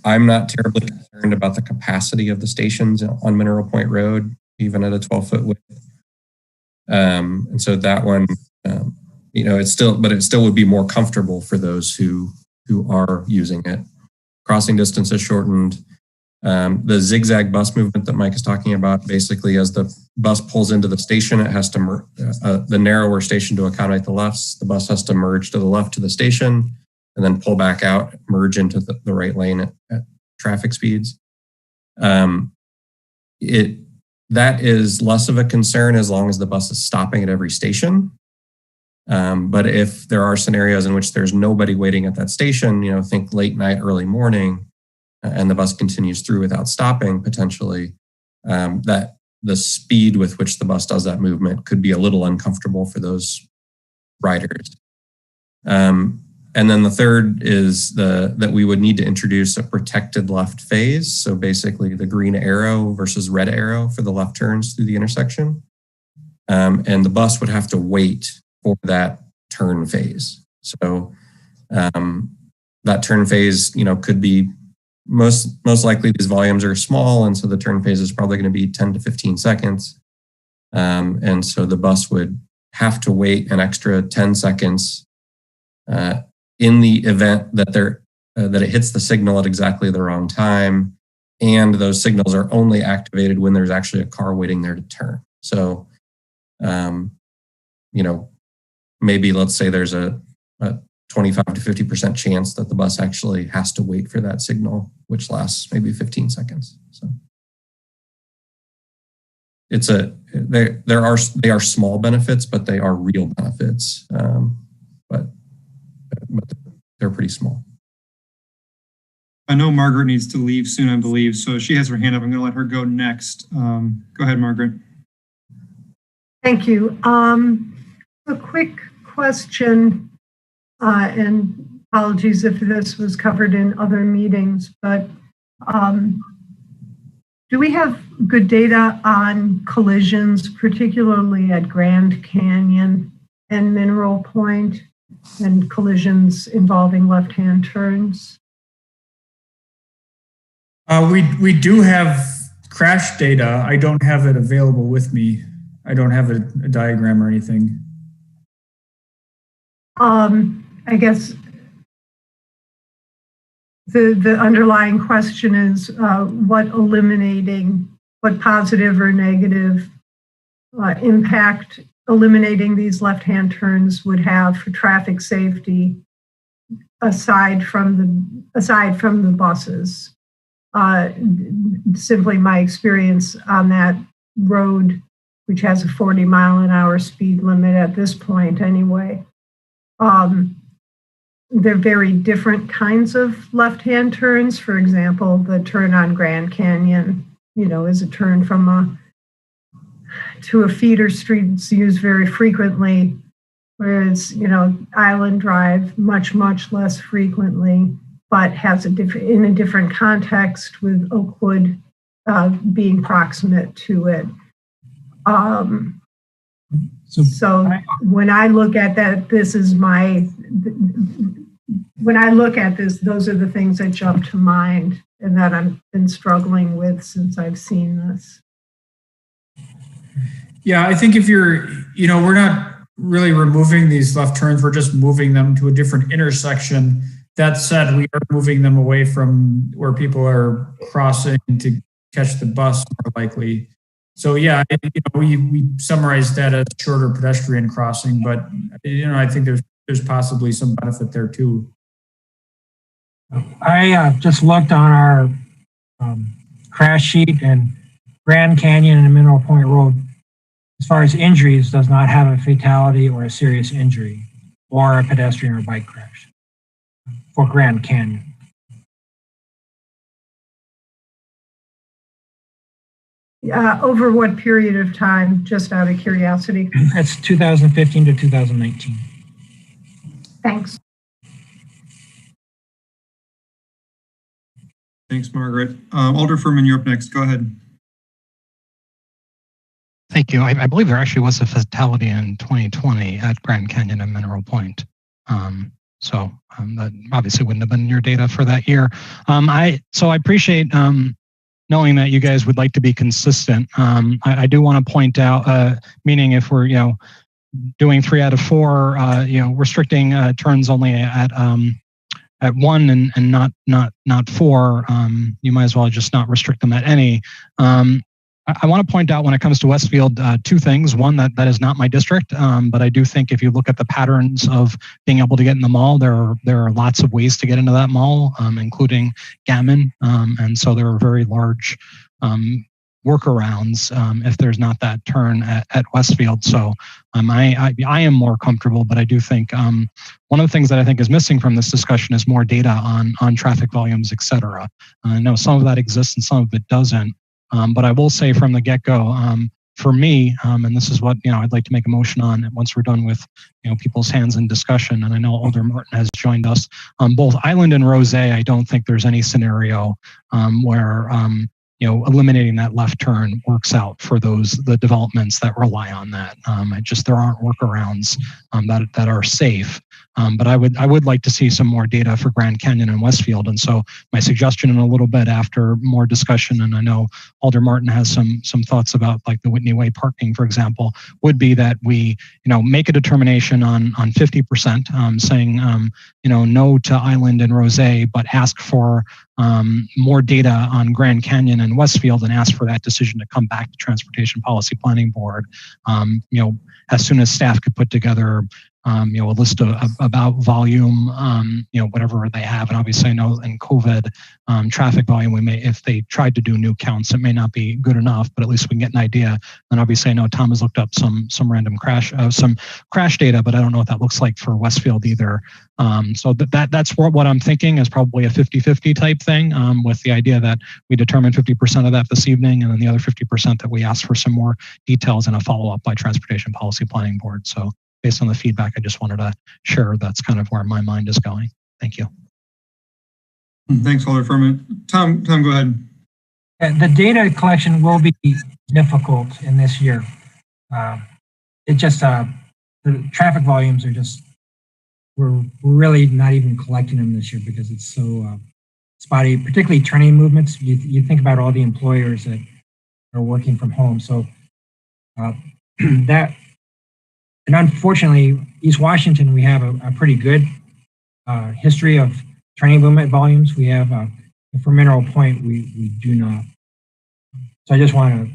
not terribly concerned about the capacity of the stations on Mineral Point Road, even at a 12-foot width. And so that one, it still would be more comfortable for those who are using it. Crossing distance is shortened. The zigzag bus movement that Mike is talking about, basically as the bus pulls into the station, it has to the narrower station to accommodate the lefts. The bus has to merge to the left to the station and then pull back out, merge into the right lane at traffic speeds. That is less of a concern as long as the bus is stopping at every station. But if there are scenarios in which there's nobody waiting at that station, think late night, early morning, and the bus continues through without stopping, potentially, that the speed with which the bus does that movement could be a little uncomfortable for those riders. And then the third is that we would need to introduce a protected left phase. So basically the green arrow versus red arrow for the left turns through the intersection. And the bus would have to wait for that turn phase. So that turn phase, could be most likely these volumes are small. And so the turn phase is probably going to be 10 to 15 seconds. And so the bus would have to wait an extra 10 seconds in the event that that it hits the signal at exactly the wrong time, and those signals are only activated when there's actually a car waiting there to turn. So, maybe let's say there's a 25 to 50% chance that the bus actually has to wait for that signal, which lasts maybe 15 seconds. So they are small benefits, but they are real benefits. But they're pretty small. I know Margaret needs to leave soon, I believe. So she has her hand up. I'm going to let her go next. Go ahead, Margaret. Thank you. A quick question, and apologies if this was covered in other meetings, but do we have good data on collisions, particularly at Grand Canyon and Mineral Point, and collisions involving left-hand turns? We do have crash data. I don't have it available with me. I don't have a diagram or anything. I guess the underlying question is what positive or negative impact eliminating these left-hand turns would have for traffic safety aside from the buses. Simply my experience on that road which has a 40-mile-an-hour speed limit at this point anyway. They're very different kinds of left-hand turns. For example, the turn on Grand Canyon, is a turn to a feeder street. It's used very frequently, whereas, Island Drive much, much less frequently, but has in a different context with Oakwood being proximate to it. So when I look at that, when I look at this, those are the things that jump to mind and that I've been struggling with since I've seen this. Yeah, I think if we're not really removing these left turns, we're just moving them to a different intersection. That said, we are moving them away from where people are crossing to catch the bus more likely. So yeah, we summarize that as shorter pedestrian crossing, but I think there's possibly some benefit there too. I just looked on our crash sheet, and Grand Canyon and Mineral Point Road, as far as injuries, does not have a fatality or a serious injury or a pedestrian or bike crash for Grand Canyon. Over what period of time, just out of curiosity? That's 2015 to 2019. Thanks. Thanks, Margaret. Alder Furman, you're up next. Go ahead. Thank you. I believe there actually was a fatality in 2020 at Grand Canyon and Mineral Point. So that obviously wouldn't have been your data for that year. I appreciate knowing that you guys would like to be consistent. I do want to point out, meaning if we're doing 3 out of 4, restricting turns only at 1 and not 4, you might as well just not restrict them at any. I want to point out when it comes to Westfield, 2 things. One, that is not my district, but I do think if you look at the patterns of being able to get in the mall, there are lots of ways to get into that mall, including Gammon, and so there are very large workarounds if there's not that turn at Westfield. So I am more comfortable, but I do think one of the things that I think is missing from this discussion is more data on traffic volumes, et cetera. I know some of that exists and some of it doesn't. But I will say from the get-go, for me, and this is what I'd like to make a motion on once we're done with people's hands in discussion. And I know Alder Martin has joined us on both Island and Rose. I don't think there's any scenario where eliminating that left turn works out for the developments that rely on that. There aren't workarounds that are safe. But I would like to see some more data for Grand Canyon and Westfield. And so my suggestion in a little bit after more discussion, and I know Alder Martin has some thoughts about like the Whitney Way parking, for example, would be that we, make a determination on 50%, saying, no to Island and Rose, but ask for more data on Grand Canyon and Westfield and ask for that decision to come back to Transportation Policy Planning Board, as soon as staff could put together a list about volume, whatever they have. And obviously I know in COVID traffic volume, if they tried to do new counts, it may not be good enough, but at least we can get an idea. And obviously I know Tom has looked up some random crash data, but I don't know what that looks like for Westfield either. So that's what I'm thinking is probably a 50-50 type thing, with the idea that we determine 50% of that this evening, and then the other 50% that we ask for some more details and a follow-up by Transportation Policy Planning Board. So based on the feedback, I just wanted to share that's kind of where my mind is going. Thank you. Thanks, Alder Furman. Tom, go ahead. The data collection will be difficult in this year. The traffic volumes are we're really not even collecting them this year because it's so spotty, particularly turning movements. You think about all the employers that are working from home. So and unfortunately, East Washington, we have a pretty good history of turning movement volumes. We have, for Mineral Point, we do not. So I just want to.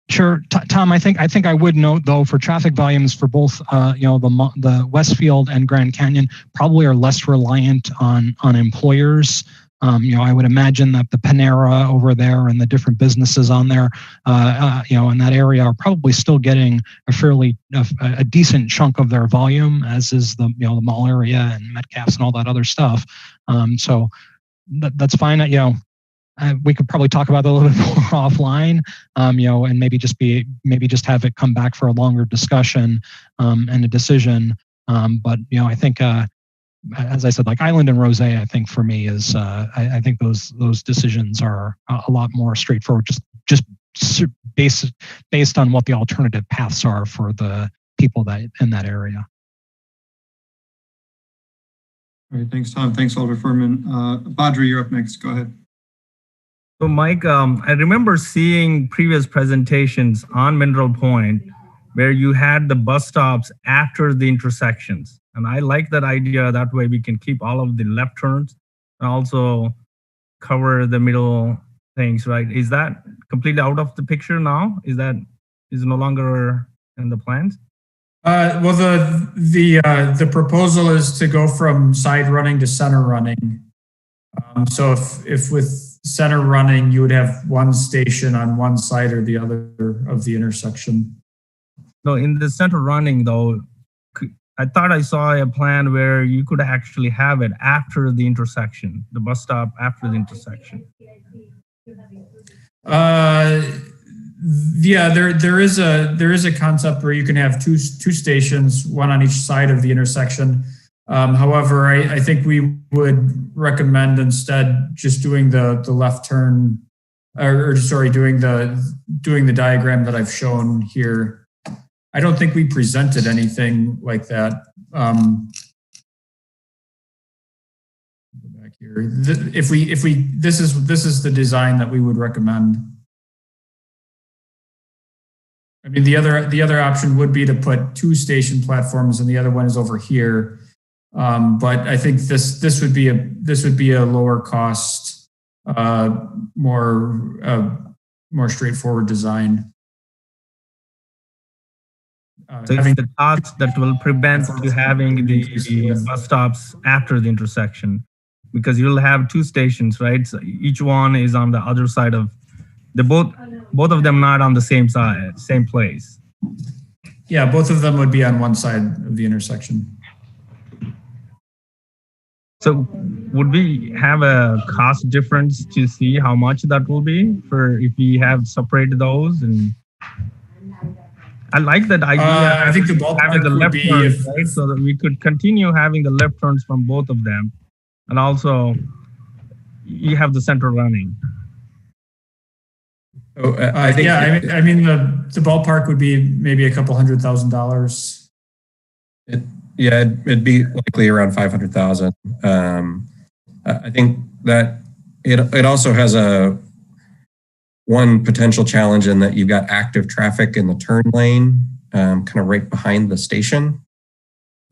Sure, Tom. I think I would note though for traffic volumes for both, the Westfield and Grand Canyon probably are less reliant on employers I would imagine that the Panera over there and the different businesses on there, in that area are probably still getting a decent chunk of their volume, as is the mall area and Metcalf's and all that other stuff. So that's fine. We could probably talk about that a little bit more offline, and maybe just have it come back for a longer discussion and a decision. But I think, as I said, like Island and Rose, I think for me is, I think those decisions are a lot more straightforward, just based on what the alternative paths are for the people that in that area. All right, thanks, Tom. Thanks, Alder Furman. Badri, you're up next. Go ahead. So Mike, I remember seeing previous presentations on Mineral Point where you had the bus stops after the intersections. And I like that idea. That way we can keep all of the left turns and also cover the middle things, right? Is that completely out of the picture now? Is it no longer in the plans? Well, the proposal is to go from side running to center running. So if with center running, you would have one station on one side or the other of the intersection. No, in the center running though, I thought I saw a plan where you could actually have it after the intersection, the bus stop after the intersection. Yeah, there is a concept where you can have two stations, one on each side of the intersection. However, I think we would recommend instead just doing the left turn, doing the diagram that I've shown here. I don't think we presented anything like that. Go back here. This is the design that we would recommend. I mean, the other option would be to put two station platforms, and the other one is over here. But I think this would be a lower cost, more straightforward design. So it's the cost that will prevent you having the bus stops after the intersection, because you'll have two stations, right? So each one is on the other side of both of them, not on the same side, same place. Yeah, both of them would be on one side of the intersection. So would we have a cost difference to see how much that will be for if we have separated those? And I like that idea. I think the ballpark the would left be turns, right? So that we could continue having the left turns from both of them, and also you have the center running. Oh, I think. Yeah, I mean the ballpark would be maybe a couple $100,000. It'd be likely around 500,000. I think that it also has one potential challenge in that you've got active traffic in the turn lane, kind of right behind the station,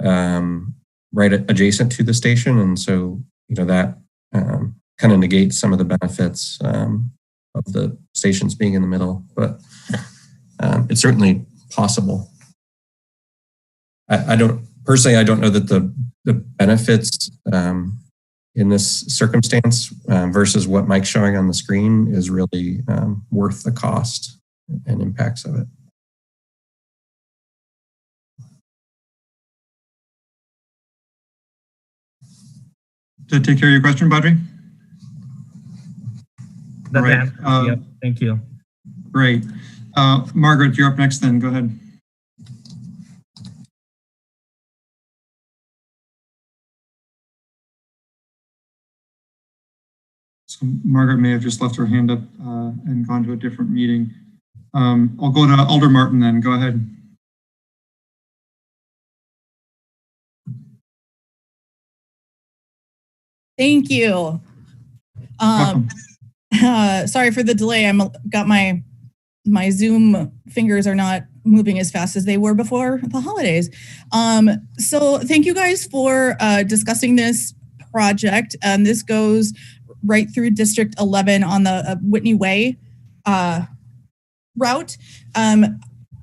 right adjacent to the station, and so that kind of negates some of the benefits of the stations being in the middle. But it's certainly possible. I don't know that the benefits in this circumstance versus what Mike's showing on the screen is really worth the cost and impacts of it. Did I take care of your question, Badri? Right. Yep. Thank you. Great. Margaret, you're up next then. Go ahead. So Margaret may have just left her hand up and gone to a different meeting. I'll go to Alder Martin then. Go ahead. Thank you. Sorry for the delay. Got my Zoom fingers are not moving as fast as they were before the holidays. So thank you guys for discussing this project. This goes right through District 11 on the Whitney Way route.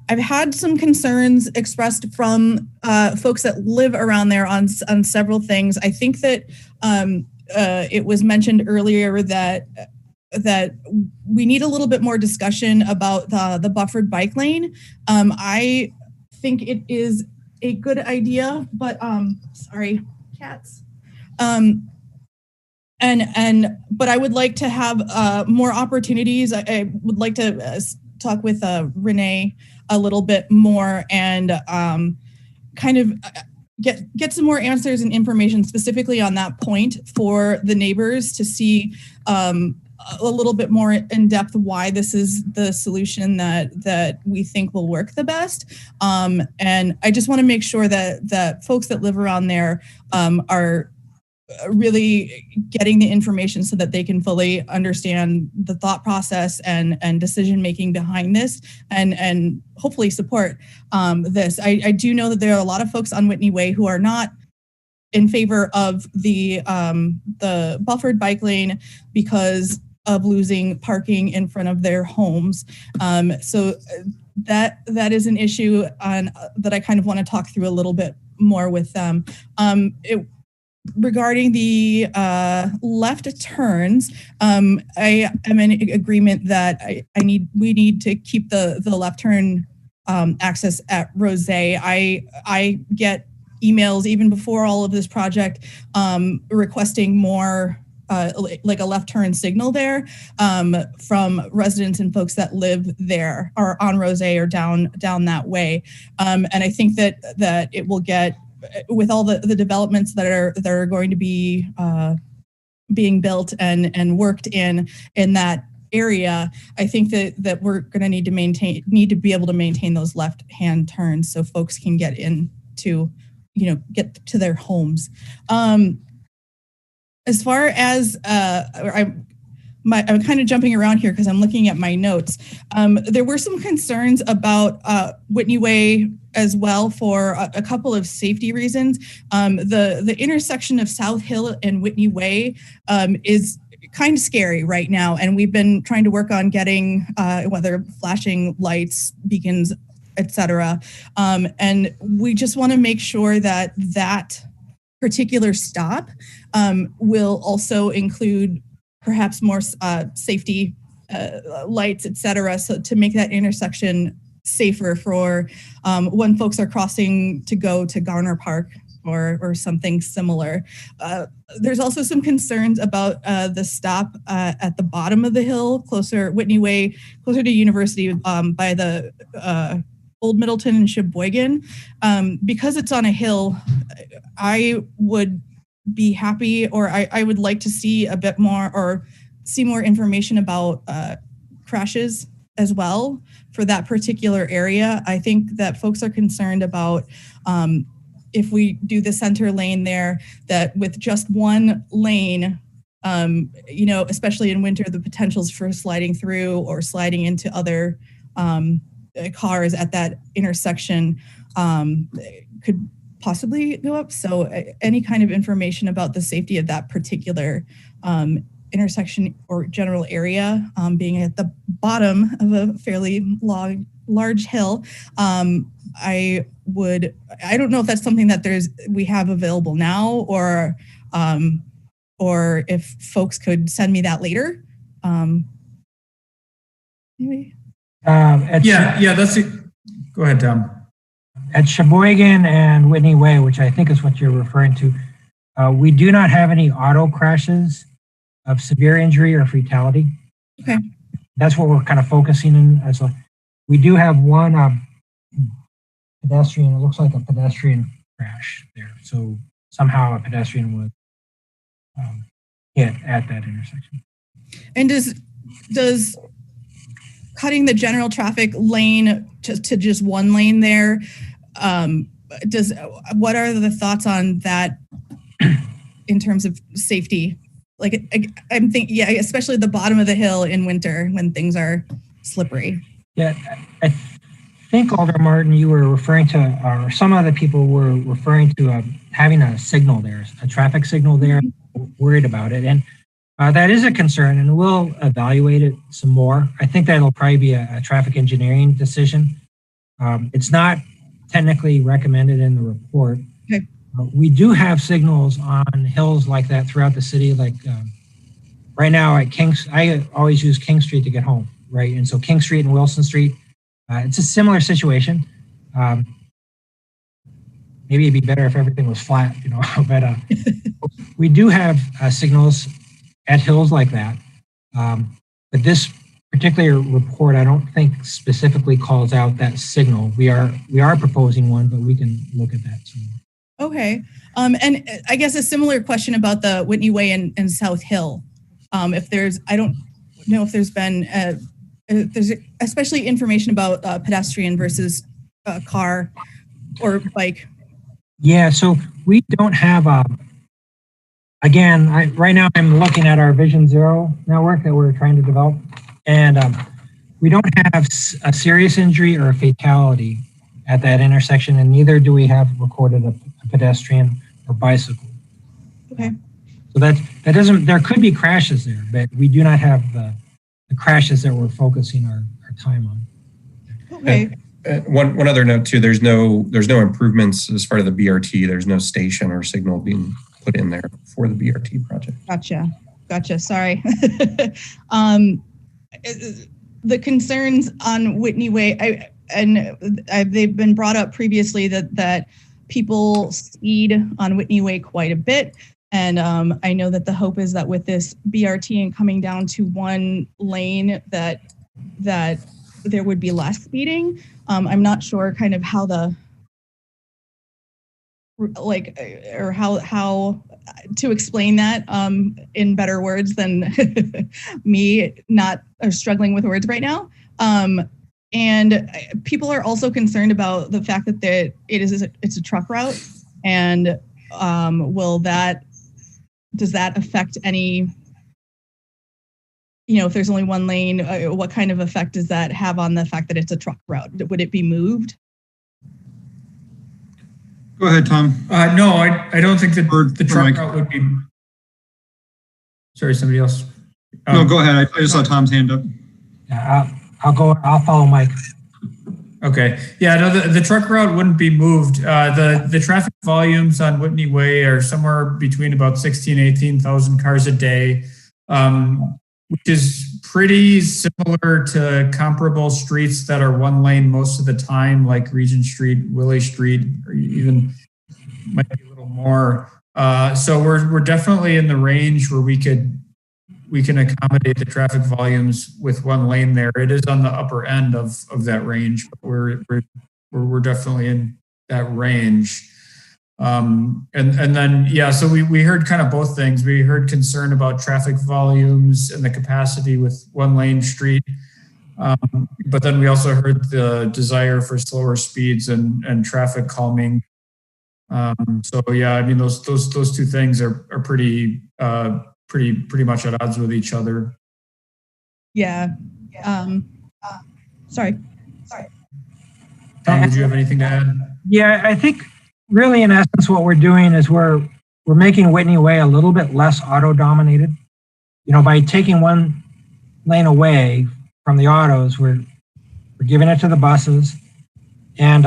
I've had some concerns expressed from folks that live around there on several things. I think that it was mentioned earlier that we need a little bit more discussion about the buffered bike lane. I think it is a good idea, but sorry, cats. But I would like to have more opportunities. I would like to talk with Renee a little bit more and kind of get some more answers and information specifically on that point for the neighbors to see a little bit more in depth why this is the solution that we think will work the best. And I just want to make sure that folks that live around there are really getting the information so that they can fully understand the thought process and decision making behind this and hopefully support this. I do know that there are a lot of folks on Whitney Way who are not in favor of the buffered bike lane because of losing parking in front of their homes. So that is an issue that I kind of want to talk through a little bit more with them. Regarding the left turns, I am in agreement that we need to keep the left turn access at Rose. I get emails even before all of this project requesting more like a left turn signal there from residents and folks that live there or on Rose or down that way. And I think that it will get, with all the developments that are going to be being built and worked in that area, I think that we're going to need to be able to maintain those left-hand turns so folks can get to their homes. As far as I'm kind of jumping around here because I'm looking at my notes. There were some concerns about Whitney Way as well for a couple of safety reasons. The intersection of South Hill and Whitney Way is kind of scary right now, and we've been trying to work on getting whether flashing lights, beacons, etc. And we just want to make sure that particular stop will also include perhaps more safety lights, et cetera, so to make that intersection safer for when folks are crossing to go to Garner Park or something similar. There's also some concerns about the stop at the bottom of the hill, Whitney Way, closer to University by the Old Middleton and Sheboygan. Because it's on a hill, I would be happy, or I would like to see a bit more or see more information about crashes as well for that particular area. I think that folks are concerned about if we do the center lane there, that with just one lane, especially in winter, the potentials for sliding through or sliding into other cars at that intersection could possibly go up. So any kind of information about the safety of that particular intersection or general area being at the bottom of a fairly large hill, I don't know if that's something that we have available now, or if folks could send me that later. Maybe. That's it. Go ahead, Tom. At Sheboygan and Whitney Way, which I think is what you're referring to, we do not have any auto crashes of severe injury or fatality. Okay. That's what we're kind of focusing on. So we do have one pedestrian, it looks like a pedestrian crash there. So somehow a pedestrian would hit at that intersection. And does cutting the general traffic lane to just one lane there, what are the thoughts on that in terms of safety? Like I'm thinking, especially the bottom of the hill in winter when things are slippery. Yeah, I think Alder Martin, you were referring to, or some other people were referring to having a signal there, a traffic signal there, worried about it. And that is a concern, and we'll evaluate it some more. I think that'll probably be a traffic engineering decision. It's not technically recommended in the report. Okay. We do have signals on hills like that throughout the city. Like right now at King's, I always use King Street to get home, right? And so King Street and Wilson Street, it's a similar situation. Maybe it'd be better if everything was flat, you know, but we do have signals at hills like that. But this particular report, I don't think specifically calls out that signal. We are proposing one, but we can look at that some more. Okay. And I guess a similar question about the Whitney Way and South Hill. If there's, I don't know if there's been, there's especially information about pedestrian versus car or bike. Yeah, so we don't have, again, right now I'm looking at our Vision Zero network that we're trying to develop, and we don't have a serious injury or a fatality at that intersection, and neither do we have recorded a pedestrian or bicycle. Okay. So that doesn't, there could be crashes there, but we do not have the crashes that we're focusing our time on. Okay. One other note too, there's no improvements as far as the BRT. There's no station or signal being put in there for the BRT project. Gotcha. Sorry. The concerns on Whitney Way, they've been brought up previously that people speed on Whitney Way quite a bit. And I know that the hope is that with this BRT and coming down to one lane that there would be less speeding. I'm not sure kind of how how to explain that in better words than me not struggling with words right now. And people are also concerned about the fact that it's a truck route, and does that affect any? You know, if there's only one lane, what kind of effect does that have on the fact that it's a truck route? Would it be moved? Go ahead, Tom. No, I don't think that the truck route would be. Sorry, somebody else. No, go ahead. I just saw Tom's hand up. Yeah, I'll follow Mike. Okay. Yeah, no, the truck route wouldn't be moved. The traffic volumes on Whitney Way are somewhere between about 16,000 and 18,000 cars a day. Which is pretty similar to comparable streets that are one lane most of the time, like Regent Street, Willie Street, or even might be a little more. So we're definitely in the range where we can accommodate the traffic volumes with one lane there. It is on the upper end of that range, but we're definitely in that range. And then, yeah, so we heard kind of both things. We heard concern about traffic volumes and the capacity with one lane street. But then we also heard the desire for slower speeds and traffic calming. So yeah, I mean, those two things are pretty much at odds with each other. Yeah. Sorry. Tom, did you have anything to add? Yeah, I think really, in essence, what we're doing is we're making Whitney Way a little bit less auto-dominated. You know, by taking one lane away from the autos, we're giving it to the buses, and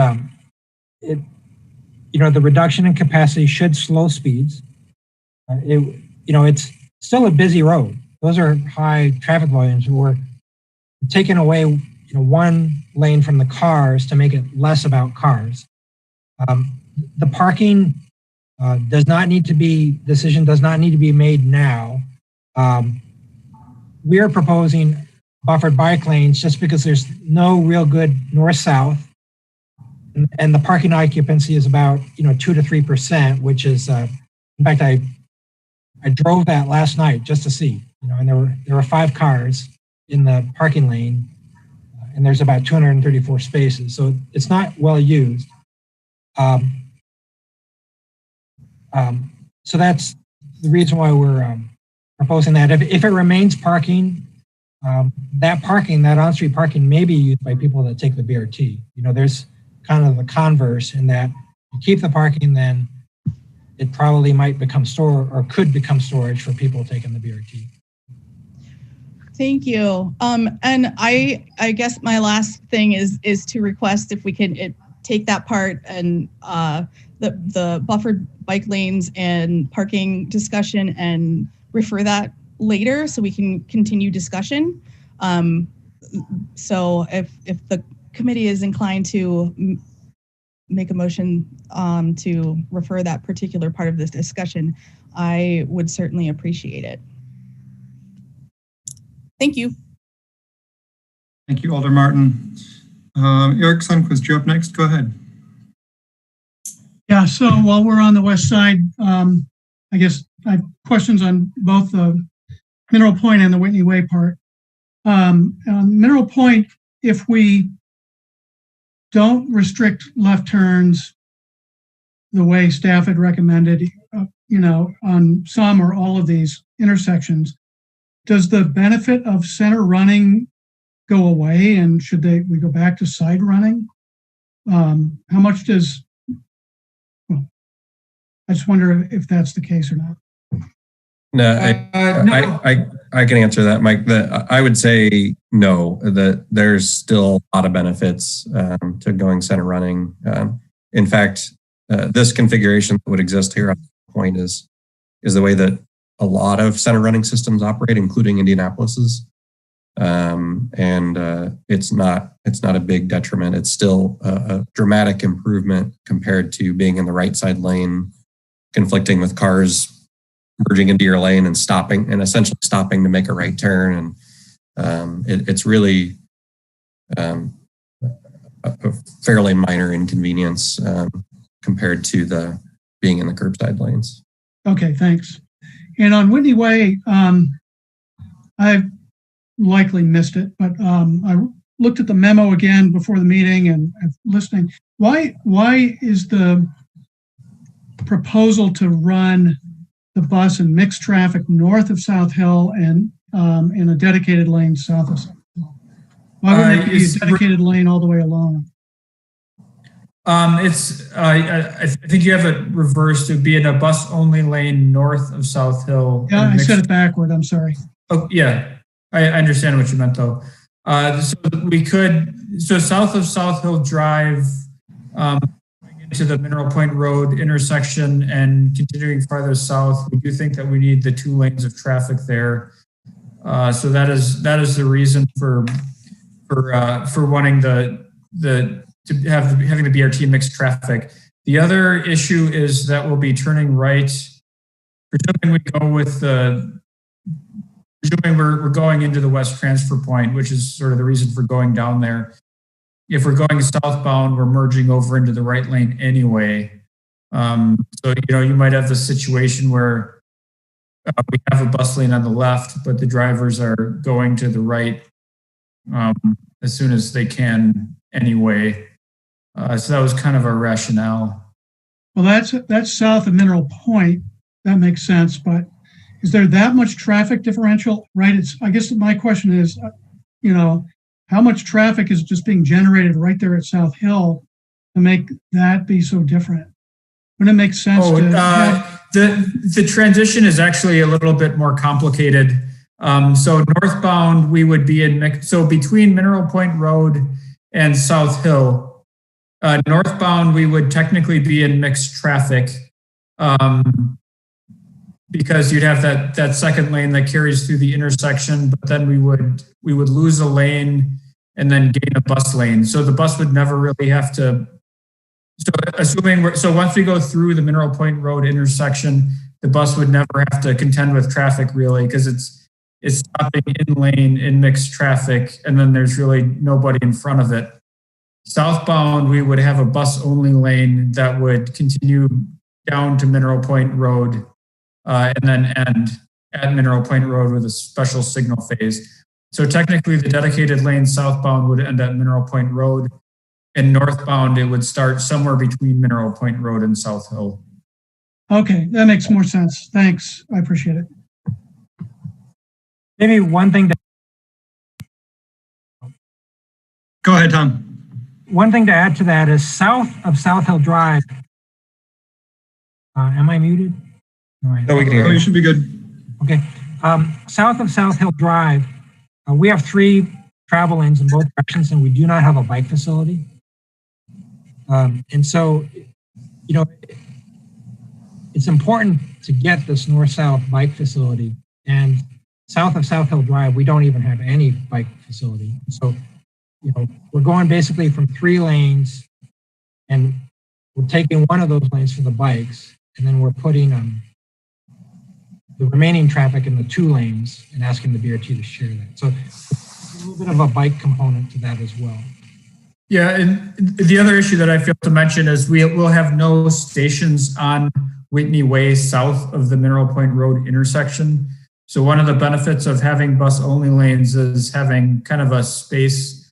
the reduction in capacity should slow speeds. It's still a busy road. Those are high traffic volumes. We're taking away one lane from the cars to make it less about cars. The parking decision does not need to be made now. We are proposing buffered bike lanes just because there's no real good north-south, and the parking occupancy is about 2 to 3%, which is in fact I drove that last night just to see, and there were 5 cars in the parking lane, and there's about 234 spaces, so it's not well used. So that's the reason why we're proposing that. If it remains parking, that on-street parking may be used by people that take the BRT. There's kind of the converse in that you keep the parking, then it probably might become could become storage for people taking the BRT. Thank you. And I guess my last thing is to request if we can take that part and the buffered bike lanes and parking discussion and refer that later so we can continue discussion. So if the committee is inclined to make a motion to refer that particular part of this discussion, I would certainly appreciate it. Thank you. Thank you, Alder Martin. Eric Sundquist, you're up next. Go ahead. Yeah, so while we're on the west side, I guess I have questions on both the Mineral Point and the Whitney Way part. Mineral Point, if we don't restrict left turns the way staff had recommended, on some or all of these intersections, does the benefit of center running go away, and should we go back to side running? How much does, I just wonder if that's the case or not. No, I can answer that, Mike. I would say no, that there's still a lot of benefits to going center running. In fact, this configuration that would exist here on the point is the way that a lot of center running systems operate, including Indianapolis's. It's not a big detriment. It's still a dramatic improvement compared to being in the right side lane, conflicting with cars merging into your lane and stopping, and essentially stopping to make a right turn. And it's really a fairly minor inconvenience compared to the being in the curbside lanes. Okay, thanks. And on Whitney Way, I've likely missed it, but I looked at the memo again before the meeting and listening. Why is the proposal to run the bus and mixed traffic north of South Hill and in a dedicated lane south of South Hill? Why wouldn't it be a dedicated lane all the way along? I think you have it reversed. It would be in a bus only lane north of South Hill. Yeah, I said it backward. I'm sorry. Oh, yeah. I understand what you meant though. So south of South Hill Drive, into the Mineral Point Road intersection and continuing farther south, we do think that we need the 2 lanes of traffic there. So that is the reason for wanting having the BRT mixed traffic. The other issue is that we'll be turning right. Presuming we're going into the west transfer point, which is sort of the reason for going down there. If we're going southbound, we're merging over into the right lane anyway. So, you might have the situation where we have a bus lane on the left, but the drivers are going to the right as soon as they can anyway. So that was kind of our rationale. Well, that's south of Mineral Point. That makes sense, but is there that much traffic differential, right? I guess my question is, how much traffic is just being generated right there at South Hill to make that be so different? Wouldn't it make sense the transition is actually a little bit more complicated. So northbound, we would be so between Mineral Point Road and South Hill, northbound, we would technically be in mixed traffic. Because you'd have that second lane that carries through the intersection, but then we would lose a lane and then gain a bus lane. So the bus would never really have to. So once we go through the Mineral Point Road intersection, the bus would never have to contend with traffic really, because it's stopping in lane in mixed traffic, and then there's really nobody in front of it. Southbound, we would have a bus only lane that would continue down to Mineral Point Road. And then end at Mineral Point Road with a special signal phase. So technically the dedicated lane southbound would end at Mineral Point Road, and northbound it would start somewhere between Mineral Point Road and South Hill. Okay, that makes more sense. Thanks, I appreciate it. Maybe one thing Go ahead, Tom. One thing to add to that is south of South Hill Drive. Am I muted? No, we can hear you. You should be good. Okay. South of South Hill Drive, we have 3 travel lanes in both directions, and we do not have a bike facility. And so you know, it's important to get this north-south bike facility, and south of South Hill Drive, we don't even have any bike facility. So, you know, we're going basically from 3 lanes, and we're taking one of those lanes for the bikes, and then we're putting the remaining traffic in the 2 lanes and asking the BRT to share that. So there's a little bit of a bike component to that as well. Yeah, and the other issue that I failed to mention is we will have no stations on Whitney Way south of the Mineral Point Road intersection. So one of the benefits of having bus-only lanes is having kind of a space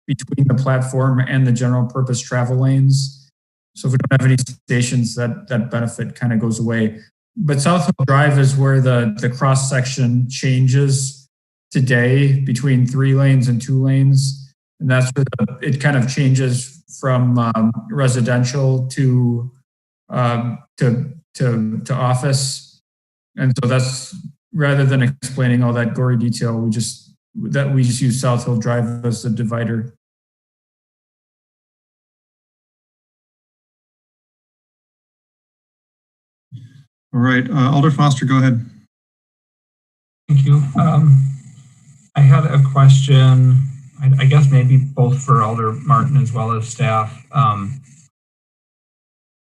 between the platform and the general purpose travel lanes. So if we don't have any stations, that benefit kind of goes away. But South Hill Drive is where the cross section changes today between 3 lanes and 2 lanes. And that's where it kind of changes from residential to office. And so that's, rather than explaining all that gory detail, we just use South Hill Drive as the divider. All right, Alder Foster, go ahead. Thank you. I had a question, I guess maybe both for Alder Martin as well as staff.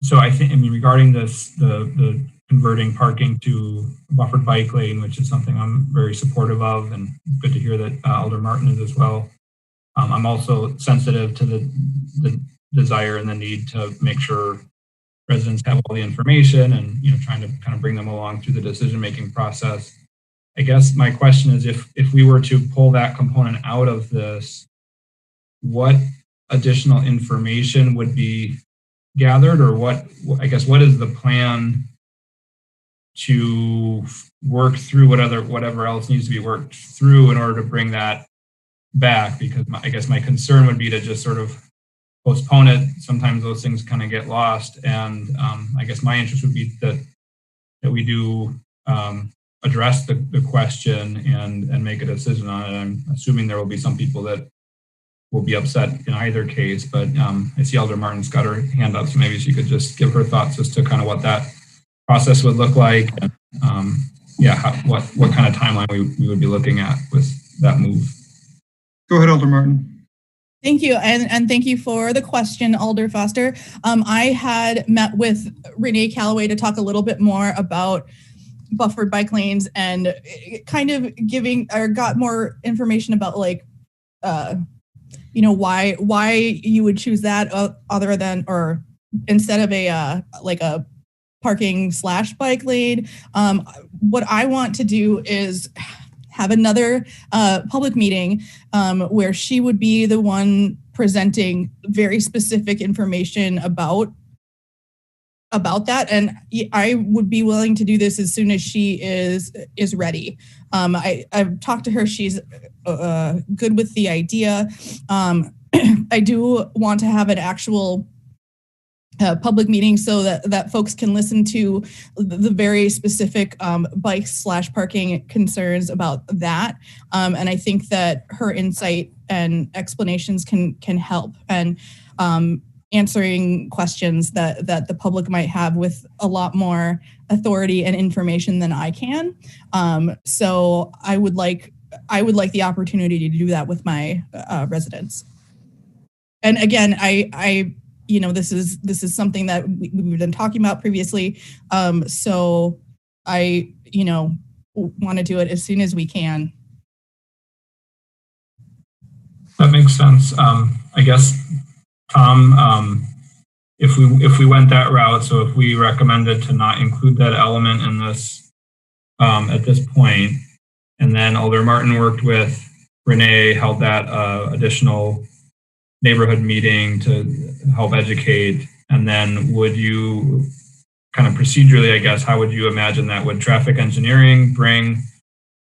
So I mean, regarding this, the converting parking to buffered bike lane, which is something I'm very supportive of, and good to hear that Alder Martin is as well. I'm also sensitive to the desire and the need to make sure residents have all the information and, you know, trying to kind of bring them along through the decision-making process. I guess my question is, if we were to pull that component out of this, what additional information would be gathered, or what is the plan to work through whatever else needs to be worked through in order to bring that back? Because I guess my concern would be to just sort of postpone it. Sometimes those things kind of get lost, and I guess my interest would be that we do address the question and make a decision on it. I'm assuming there will be some people that will be upset in either case, but I see Alder Martin's got her hand up, so maybe she could just give her thoughts as to kind of what that process would look like. What kind of timeline we would be looking at with that move. Go ahead, Alder Martin. Thank you, and thank you for the question, Alder Foster. I had met with Renee Calloway to talk a little bit more about buffered bike lanes and kind of got more information about why you would choose that other than, or instead of a parking / bike lane. What I want to do is have another public meeting where she would be the one presenting very specific information about that, and I would be willing to do this as soon as she is ready. I've talked to her; she's good with the idea. I do want to have an actual public meeting so that folks can listen to the very specific bike / parking concerns about that. And I think that her insight and explanations can help, and answering questions that the public might have with a lot more authority and information than I can. So I would like the opportunity to do that with my residents. And again, I this is something that we've been talking about previously. So I, want to do it as soon as we can. That makes sense. I guess, Tom, if we went that route, so if we recommended to not include that element in this at this point, and then Alder Martin worked with Renee, held that additional neighborhood meeting to help educate, and then would you kind of procedurally, I guess, how would you imagine that? Would traffic engineering bring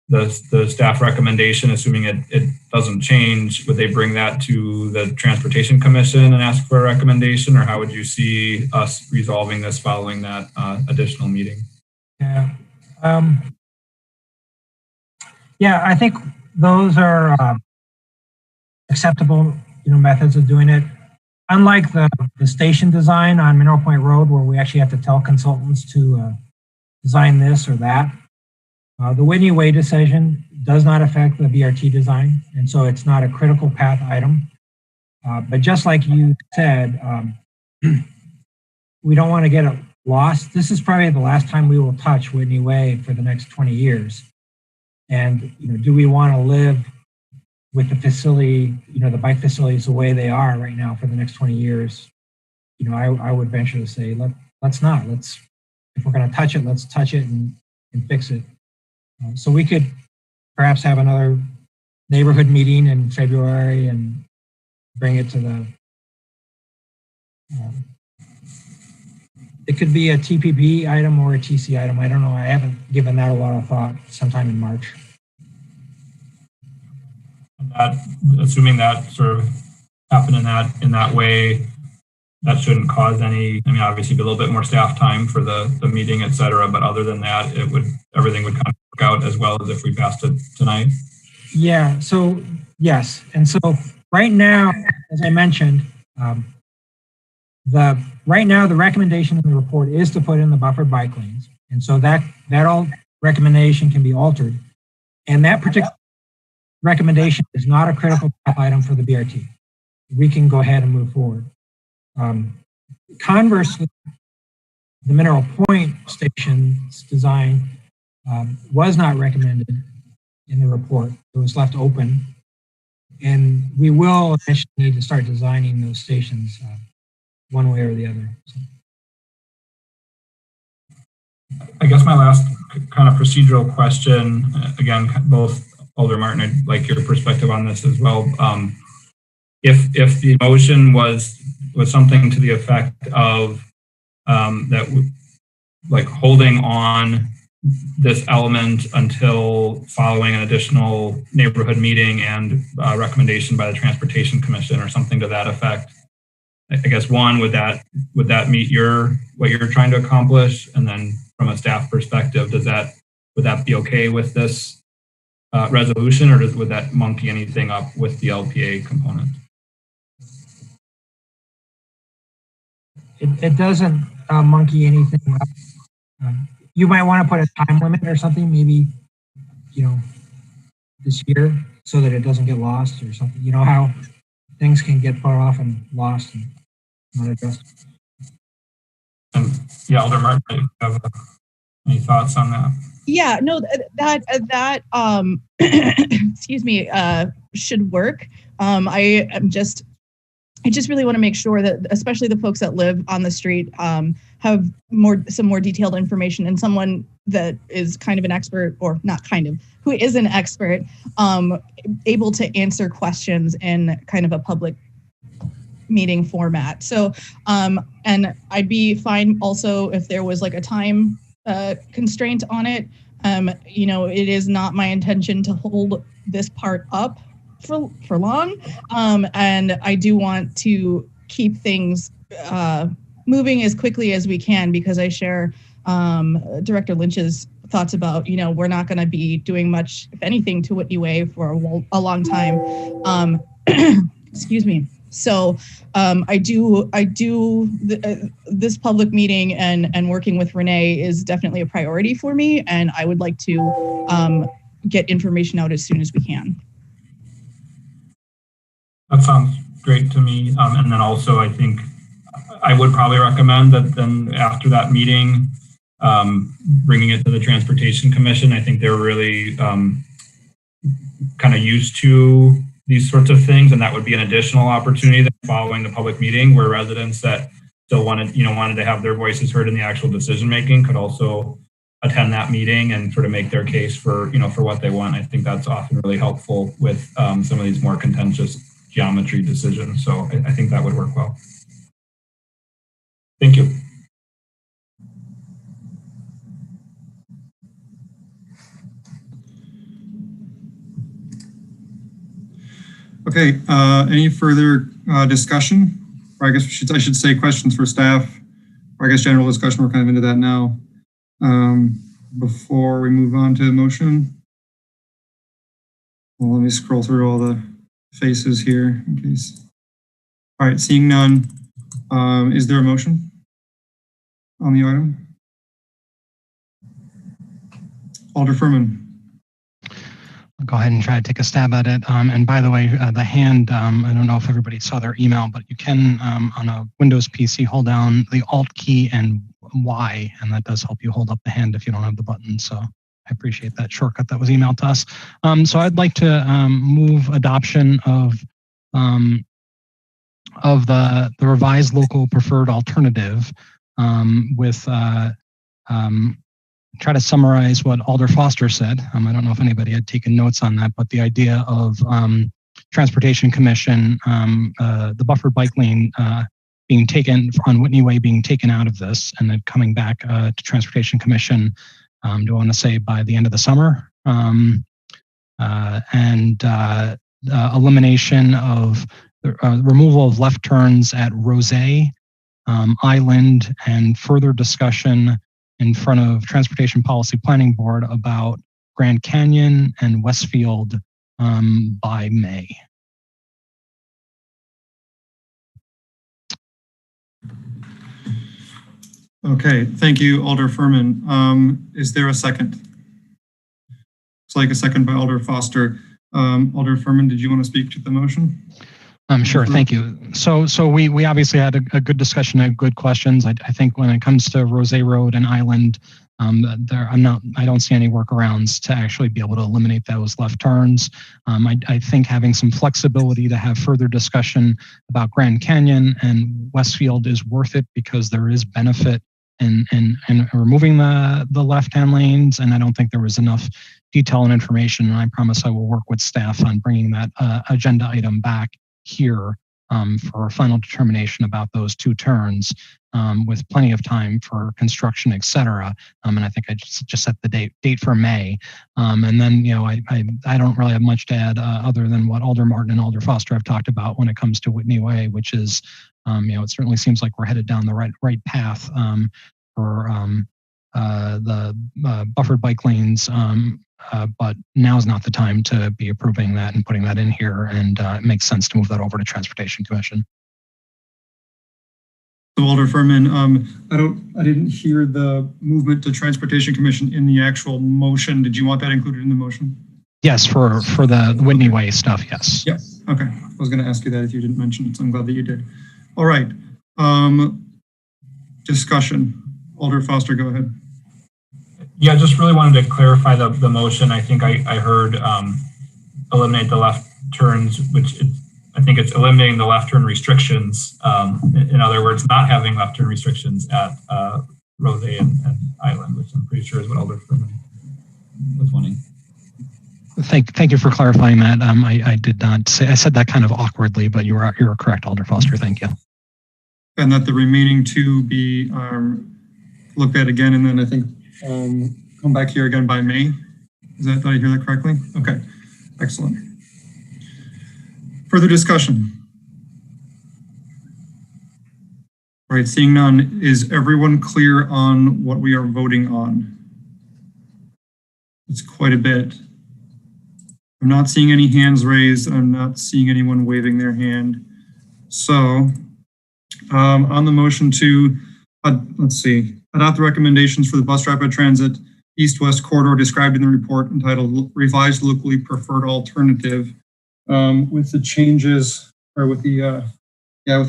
the staff recommendation, assuming it doesn't change? Would they bring that to the Transportation Commission and ask for a recommendation, or how would you see us resolving this following that additional meeting? Yeah, I think those are acceptable, methods of doing it. unlike the station design on Mineral Point Road, where we actually have to tell consultants to design this or that, the Whitney Way decision does not affect the BRT design, and so it's not a critical path item. But just like you said, we don't want to get it lost. This is probably the last time we will touch Whitney Way for the next 20 years. And, do we want to live with the facility, the bike facilities the way they are right now for the next 20 years? I would venture to say, let's not. If we're going to touch it, let's touch it and fix it. So we could perhaps have another neighborhood meeting in February and bring it to the, it could be a TPP item or a TC item. I don't know. I haven't given that a lot of thought. Sometime in March. That, assuming that sort of happened in that way, that shouldn't cause any, obviously be a little bit more staff time for the meeting, et cetera. But other than that, everything would kind of work out as well as if we passed it tonight. Yeah, so yes. And so right now, as I mentioned, right now the recommendation in the report is to put in the buffered bike lanes. And so that all recommendation can be altered. And that particular recommendation is not a critical path item for the BRT. We can go ahead and move forward. Conversely, the Mineral Point station's design was not recommended in the report. It was left open. And we will eventually need to start designing those stations one way or the other. So. I guess my last kind of procedural question, again, both Alder Martin, I'd like your perspective on this as well. If the motion was something to the effect of like holding on this element until following an additional neighborhood meeting and recommendation by the Transportation Commission or something to that effect, I guess one, would that meet what you're trying to accomplish? And then from a staff perspective, would that be okay with this resolution, or would that monkey anything up with the LPA component? It doesn't monkey anything up. You might want to put a time limit or something, maybe, this year, so that it doesn't get lost or something. You know how things can get far off and lost and not addressed. Yeah, Alder Martin, do you have any thoughts on that? Yeah, no, that excuse me, should work. I just really want to make sure that, especially the folks that live on the street, have some more detailed information, and someone that is kind of an expert, or not kind of, who is an expert, able to answer questions in kind of a public meeting format. So, and I'd be fine also if there was like a time constraint on it. It is not my intention to hold this part up for long. And I do want to keep things moving as quickly as we can, because I share Director Lynch's thoughts about, we're not going to be doing much, if anything, to Whitney Way for a long time. Excuse me. So this public meeting and working with Renee is definitely a priority for me, and I would like to get information out as soon as we can. That sounds great to me. And then also, I think I would probably recommend that then after that meeting, bringing it to the Transportation Commission. I think they're really kind of used to these sorts of things, and that would be an additional opportunity following the public meeting, where residents that still wanted to have their voices heard in the actual decision making could also attend that meeting and sort of make their case for what they want. I think that's often really helpful with some of these more contentious geometry decisions. So I think that would work well. Thank you. Okay, any further discussion? Or I guess I should say questions for staff, or I guess general discussion. We're kind of into that now. Before we move on to the motion. Well, let me scroll through all the faces here in case. All right, seeing none, is there a motion on the item? Alder Furman. I'll go ahead and try to take a stab at it. And by the way, the hand, I don't know if everybody saw their email, but you can, on a Windows PC, hold down the Alt key and Y, and that does help you hold up the hand if you don't have the button. So I appreciate that shortcut that was emailed to us. So I'd like to move adoption of the revised local preferred alternative with try to summarize what Alder Foster said. I don't know if anybody had taken notes on that, but the idea of Transportation Commission, the buffered bike lane being taken on Whitney Way being taken out of this and then coming back to Transportation Commission, do I want to say by the end of the summer? Elimination of removal of left turns at Rose, Island, and further discussion in front of Transportation Policy Planning Board about Grand Canyon and Westfield by May. Okay, thank you, Alder Furman. Is there a second? It's like a second by Alder Foster. Alder Furman, did you want to speak to the motion? Sure, thank you. So we obviously had a good discussion and good questions. I think when it comes to Rose Road and Island, I don't see any workarounds to actually be able to eliminate those left turns. I think having some flexibility to have further discussion about Grand Canyon and Westfield is worth it because there is benefit in removing the left-hand lanes, and I don't think there was enough detail and information, and I promise I will work with staff on bringing that agenda item back here for a final determination about those two turns with plenty of time for construction, et cetera. And I think I just set the date for May. And then, I don't really have much to add other than what Alder Martin and Alder Foster have talked about when it comes to Whitney Way, which is, it certainly seems like we're headed down the right path for the buffered bike lanes. But now's not the time to be approving that and putting that in here, and it makes sense to move that over to Transportation Commission. So Alder Furman, I didn't hear the movement to Transportation Commission in the actual motion. Did you want that included in the motion? Yes, for the Whitney Way stuff, yes. Yep. Okay. I was going to ask you that if you didn't mention it, so I'm glad that you did. All right. Discussion. Alder Foster, go ahead. Yeah, just really wanted to clarify the motion. I think I heard eliminate the left turns, I think it's eliminating the left turn restrictions. In other words, not having left turn restrictions at Rose and Island, which I'm pretty sure is what Alder Furman was wanting. Thank you for clarifying that. I did not say, I said that kind of awkwardly, but you were correct, Alder Foster. Thank you. And that the remaining two be looked at again, and then I think come back here again by May. Did I hear that correctly? Okay, excellent. Further discussion. All right, seeing none, is everyone clear on what we are voting on? It's quite a bit. I'm not seeing any hands raised. I'm not seeing anyone waving their hand. So on the motion to, let's see, adopt the recommendations for the bus rapid transit east-west corridor described in the report entitled Revised Locally Preferred Alternative, with the changes, or with the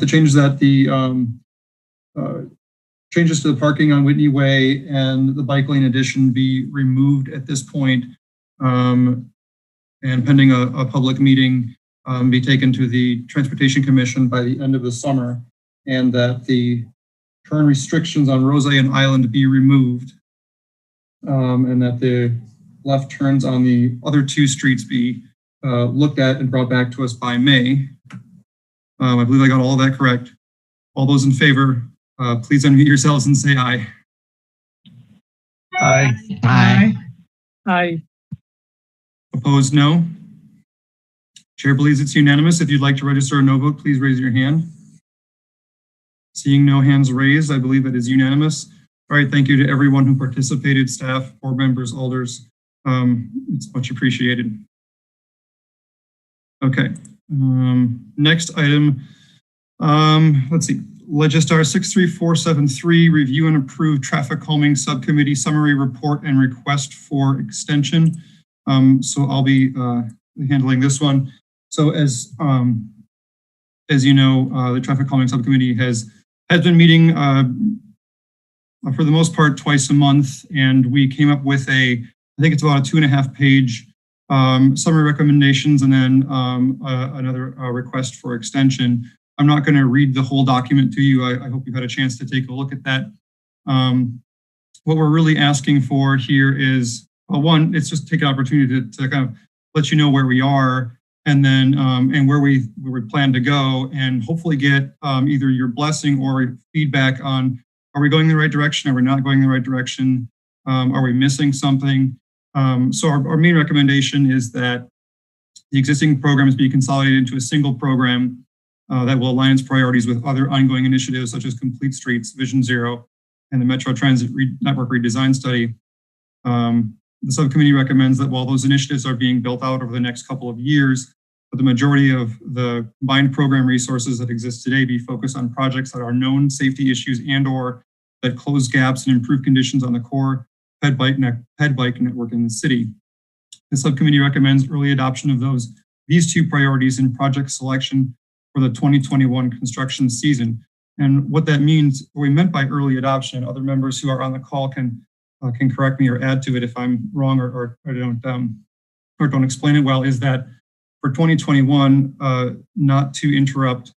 changes that the changes to the parking on Whitney Way and the bike lane addition be removed at this point, and pending a public meeting, be taken to the Transportation Commission by the end of the summer, and that the turn restrictions on Rose and Island be removed, and that the left turns on the other two streets be looked at and brought back to us by May. I believe I got all of that correct. All those in favor, please unmute yourselves and say aye. Aye. Aye. Aye. Opposed, no. Chair believes it's unanimous. If you'd like to register a no vote, please raise your hand. Seeing no hands raised, I believe it is unanimous. All right, thank you to everyone who participated, staff, board members, alders. It's much appreciated. Okay, next item Let's see. Legistar 63473, review and approve traffic calming subcommittee summary report and request for extension. So I'll be handling this one. So as you know, the traffic calming subcommittee has been meeting for the most part twice a month, and we came up with I think it's about a 2.5-page summary recommendations, and then another request for extension. I'm not going to read the whole document to you. I hope you've had a chance to take a look at that. What we're really asking for here is, well, one, it's just take an opportunity to kind of let you know where we are, and then and where we plan to go, and hopefully get either your blessing or feedback on, are we going in the right direction? Are we not going in the right direction? Are we missing something? So our main recommendation is that the existing programs be consolidated into a single program that will align its priorities with other ongoing initiatives such as Complete Streets, Vision Zero, and the Metro Transit Network Redesign Study. The subcommittee recommends that while those initiatives are being built out over the next couple of years, but the majority of the combined program resources that exist today be focused on projects that are known safety issues and/or that close gaps and improve conditions on the core ped bike network in the city. The subcommittee recommends early adoption of these two priorities in project selection for the 2021 construction season. And what that means, what we meant by early adoption, other members who are on the call can correct me or add to it if I'm wrong or don't explain it well, is that for 2021, not to interrupt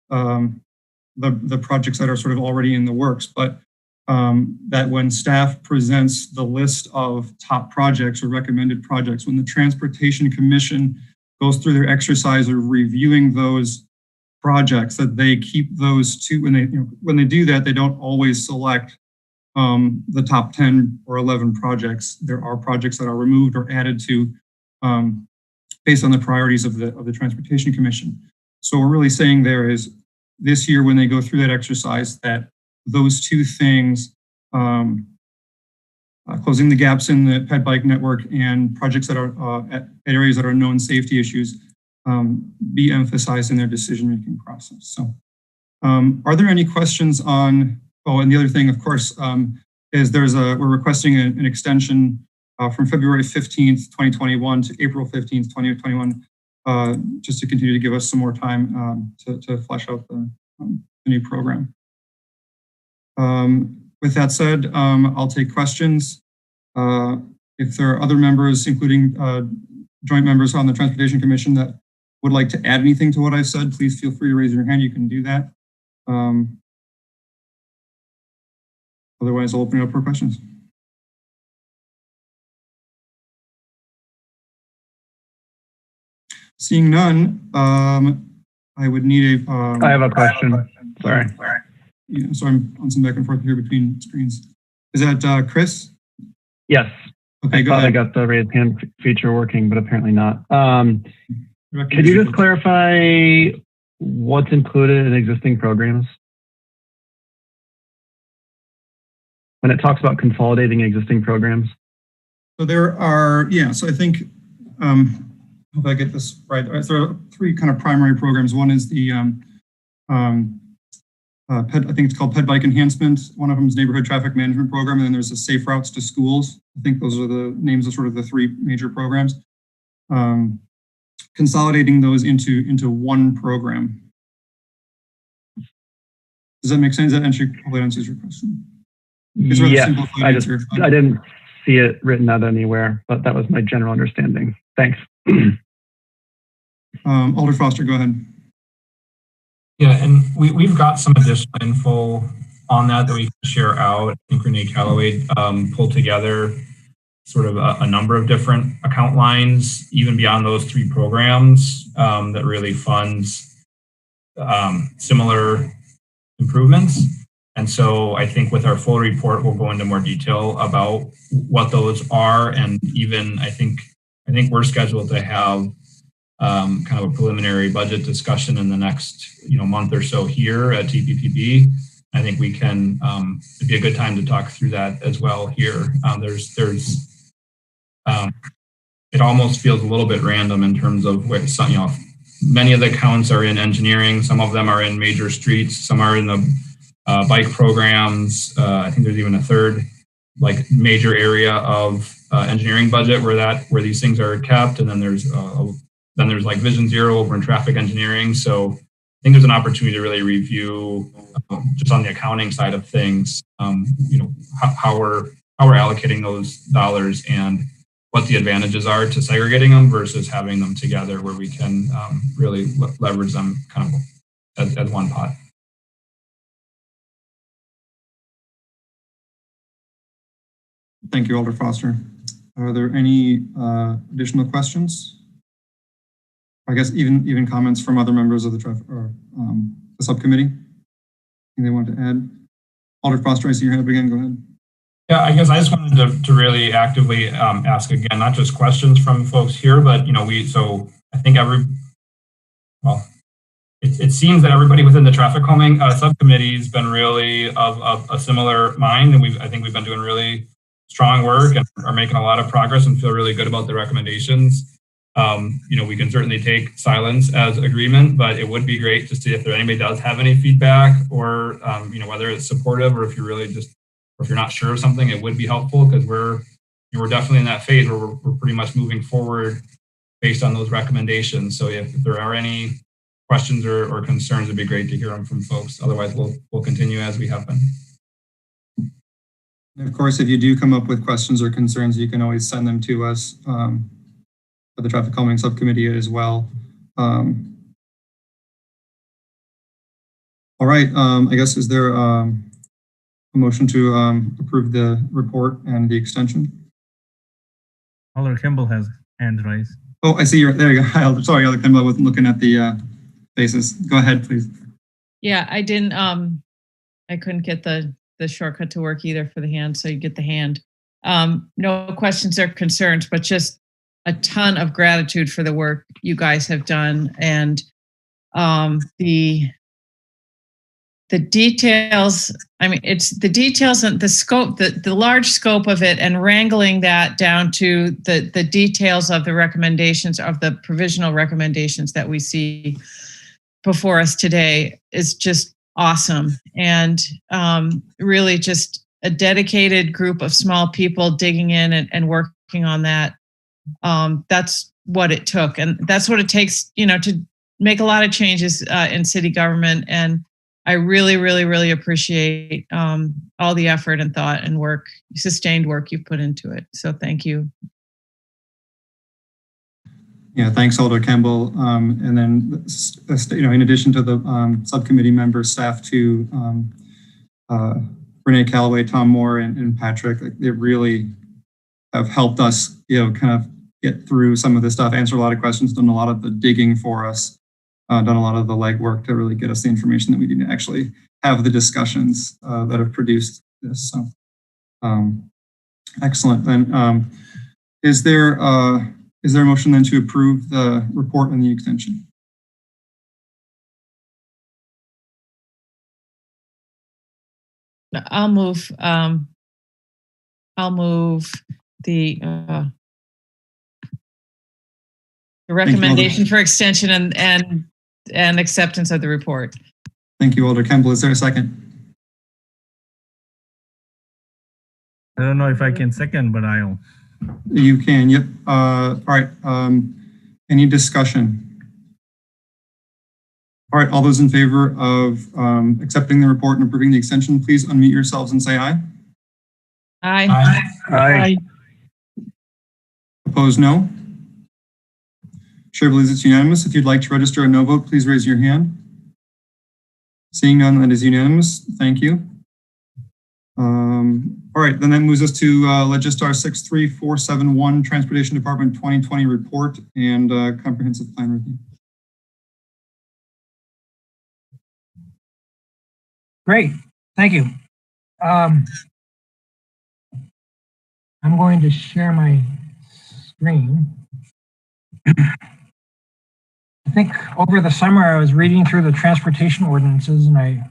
the projects that are sort of already in the works, but that when staff presents the list of top projects or recommended projects, when the Transportation Commission goes through their exercise of reviewing those projects, that they keep those two. When they do that, they don't always select the top 10 or 11 projects. There are projects that are removed or added to based on the priorities of the Transportation Commission. So we're really saying there is this year, when they go through that exercise, that those two things, closing the gaps in the ped bike network and projects that are at areas that are known safety issues, be emphasized in their decision-making process. So are there any questions on, and the other thing, of course, is we're requesting an extension from February 15th, 2021 to April 15th, 2021, just to continue to give us some more time to flesh out the new program. With that said, I'll take questions. If there are other members, including joint members on the Transportation Commission, that would like to add anything to what I said, please feel free to raise your hand. You can do that. Otherwise, I'll open it up for questions. Seeing none, I would need I have a question. Sorry. Yeah, so I'm on some back and forth here between screens. Is that Chris? Yes. Okay, go ahead. I got the raise hand feature working, but apparently not. Could you just clarify what's included in existing programs? When it talks about consolidating existing programs? So there are, so I think, hope I get this right. There are three kind of primary programs. One is the, I think it's called Ped Bike Enhancement. One of them is Neighborhood Traffic Management Program, and then there's the Safe Routes to Schools. I think those are the names of sort of the three major programs. Consolidating those into one program. Does that make sense? That answers your question. Yes, I didn't see it written out anywhere, but that was my general understanding. Thanks. Alder Foster, go ahead. Yeah, and we've got some additional info on that we can share out. I think Renee Calloway pulled together sort of a number of different account lines, even beyond those three programs, that really funds similar improvements. And so I think with our full report, we'll go into more detail about what those are. And even I think we're scheduled to have kind of a preliminary budget discussion in the next month or so here at TPPB. I think we can, it'd be a good time to talk through that as well here. It almost feels a little bit random in terms of where many of the accounts are in engineering. Some of them are in major streets. Some are in the bike programs. I think there's even a third like major area of engineering budget where these things are kept. And then there's like Vision Zero over in traffic engineering. So I think there's an opportunity to really review just on the accounting side of things, how we're allocating those dollars and what the advantages are to segregating them versus having them together where we can really leverage them kind of as one pot. Thank you, Alder Foster. Are there any additional questions? I guess even comments from other members of the subcommittee? Anything they want to add? Alder Foster, I see your hand up again. Go ahead. Yeah, I guess I just wanted to really actively ask again, not just questions from folks here, but I think it seems that everybody within the traffic calming subcommittee has been really of a similar mind, and I think we've been doing really strong work and are making a lot of progress and feel really good about the recommendations. We can certainly take silence as agreement, but it would be great to see if anybody does have any feedback or, whether it's supportive or if you're really or if you're not sure of something, it would be helpful because we're definitely in that phase where we're pretty much moving forward based on those recommendations. So if there are any questions or concerns, it'd be great to hear them from folks. Otherwise, we'll continue as we have been. And of course, if you do come up with questions or concerns, you can always send them to us for the traffic calming subcommittee as well. All right, I guess is there a motion to approve the report and the extension? Alder Kimball has hand raised. Oh, I see there you go. Sorry, Alder Kimball, I wasn't looking at the faces. Go ahead, please. Yeah, I didn't, I couldn't get the shortcut to work either for the hand, so you get the hand. No questions or concerns, but just a ton of gratitude for the work you guys have done and the details. I mean, it's the details and the scope, the large scope of it, and wrangling that down to the details of the recommendations, of the provisional recommendations that we see before us today is just awesome. And really just a dedicated group of small people digging in and working on that. That's what it took. And that's what it takes, to make a lot of changes in city government. And I really, really, really appreciate all the effort and thought and work, sustained work you've put into it. So thank you. Yeah, thanks, Alder Campbell. And then, in addition to the subcommittee members, staff too, Renee Calloway, Tom Moore, and Patrick, they really have helped us, kind of get through some of this stuff, answer a lot of questions, done a lot of the digging for us, done a lot of the legwork to really get us the information that we need to actually have the discussions that have produced this. So, excellent. And is there a motion then to approve the report and the extension? I'll move the recommendation for extension and acceptance of the report. Thank you, Alder Campbell. Is there a second? I don't know if I can second, but I'll. You can, yep. All right. Any discussion? All right, all those in favor of accepting the report and approving the extension, please unmute yourselves and say aye. Aye. Aye. Aye. Opposed, no. Chair believes it's unanimous. If you'd like to register a no vote, please raise your hand. Seeing none, that is unanimous. Thank you. All right, then that moves us to Legistar 63471, Transportation Department 2020 report and comprehensive plan review. Great, thank you. I'm going to share my screen. I think over the summer I was reading through the transportation ordinances and I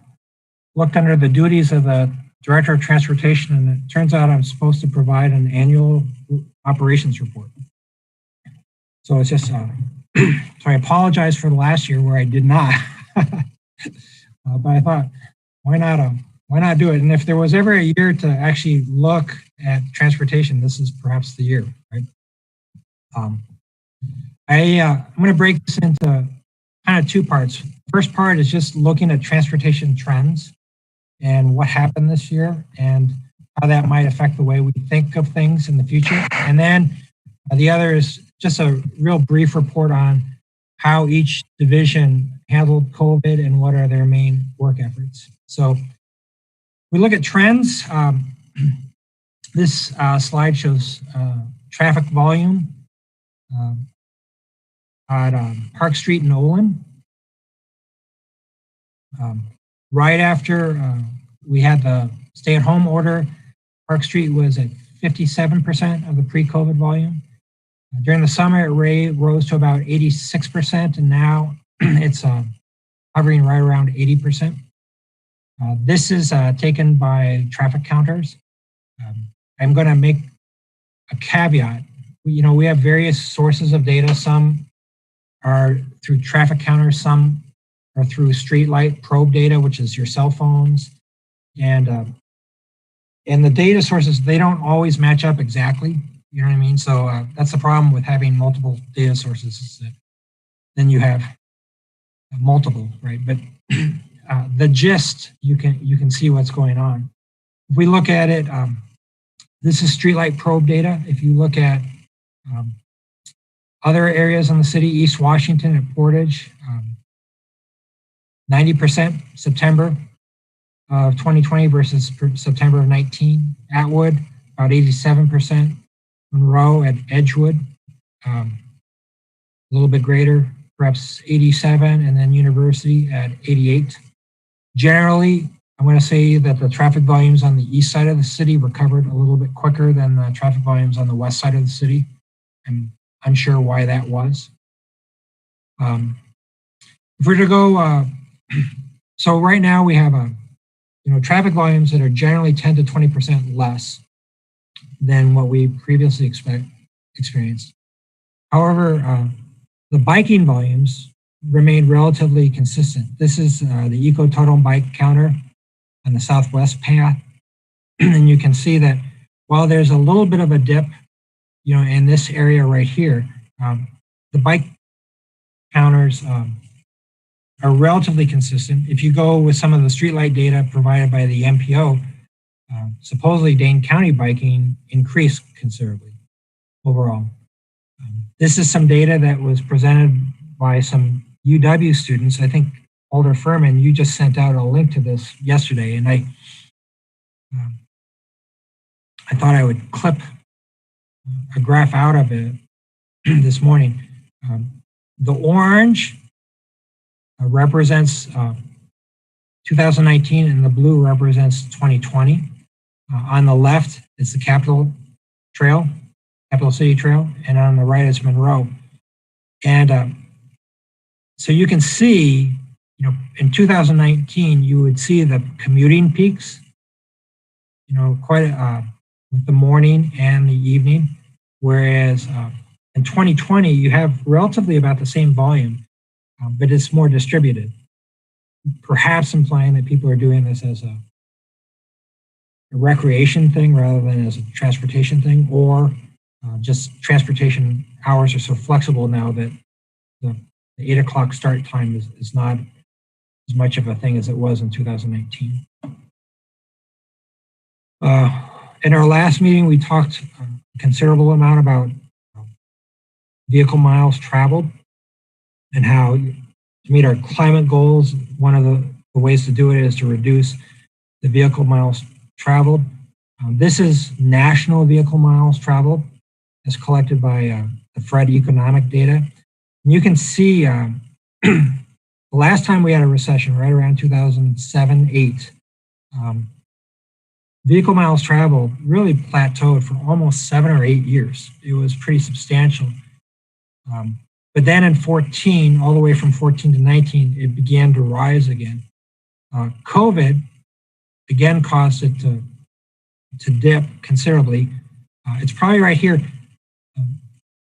looked under the duties of the Director of Transportation, and it turns out I'm supposed to provide an annual operations report. So it's just So I apologize for the last year where I did not. But I thought, why not do it? And if there was ever a year to actually look at transportation, this is perhaps the year, right? I'm going to break this into kind of two parts. First part is just looking at transportation trends and what happened this year and how that might affect the way we think of things in the future. And then the other is just a real brief report on how each division handled COVID and what are their main work efforts. So we look at trends. This slide shows traffic volume at Park Street in Olin. Right after we had the stay-at-home order, Park Street was at 57% of the pre-COVID volume. During the summer, it rose to about 86%, and now it's hovering right around 80%. This is taken by traffic counters. I'm going to make a caveat. We have various sources of data. Some are through traffic counters, some are through streetlight probe data, which is your cell phones. And the data sources, they don't always match up exactly. You know what I mean? So that's the problem with having multiple data sources, is that then you have multiple, right? But the gist, you can see what's going on. If we look at it, this is streetlight probe data. If you look at other areas in the city, East Washington at Portage, 90% September of 2020 versus September of 19. Atwood, about 87%. Monroe at Edgewood, a little bit greater, perhaps 87, and then University at 88. Generally, I'm going to say that the traffic volumes on the east side of the city recovered a little bit quicker than the traffic volumes on the west side of the city. I'm unsure why that was. If we're to go, so right now we have traffic volumes that are generally 10 to 20% less than what we previously experienced. However, the biking volumes remained relatively consistent. This is the eco-total bike counter on the southwest path. And you can see that while there's a little bit of a dip, in this area right here, the bike counters are relatively consistent. If you go with some of the streetlight data provided by the MPO, supposedly Dane County biking increased considerably overall. This is some data that was presented by some UW students. I think Alder Furman, you just sent out a link to this yesterday, and I thought I would clip a graph out of it this morning. The orange represents 2019 and the blue represents 2020. On the left is the Capital City Trail, and on the right is Monroe. And so you can see, in 2019, you would see the commuting peaks, quite with the morning and the evening, whereas in 2020, you have relatively about the same volume, but it's more distributed, perhaps implying that people are doing this as a recreation thing rather than as a transportation thing, or just transportation hours are so flexible now that the 8 o'clock start time is not as much of a thing as it was in 2019. In our last meeting, we talked a considerable amount about vehicle miles traveled and how to meet our climate goals, one of the ways to do it is to reduce the vehicle miles traveled. This is national vehicle miles traveled as collected by the Fred economic data. And you can see the last time we had a recession, right around 2007-8, vehicle miles traveled really plateaued for almost 7 or 8 years. It was pretty substantial. But then in 14, all the way from 14 to 19, it began to rise again. COVID again caused it to dip considerably. It's probably right here.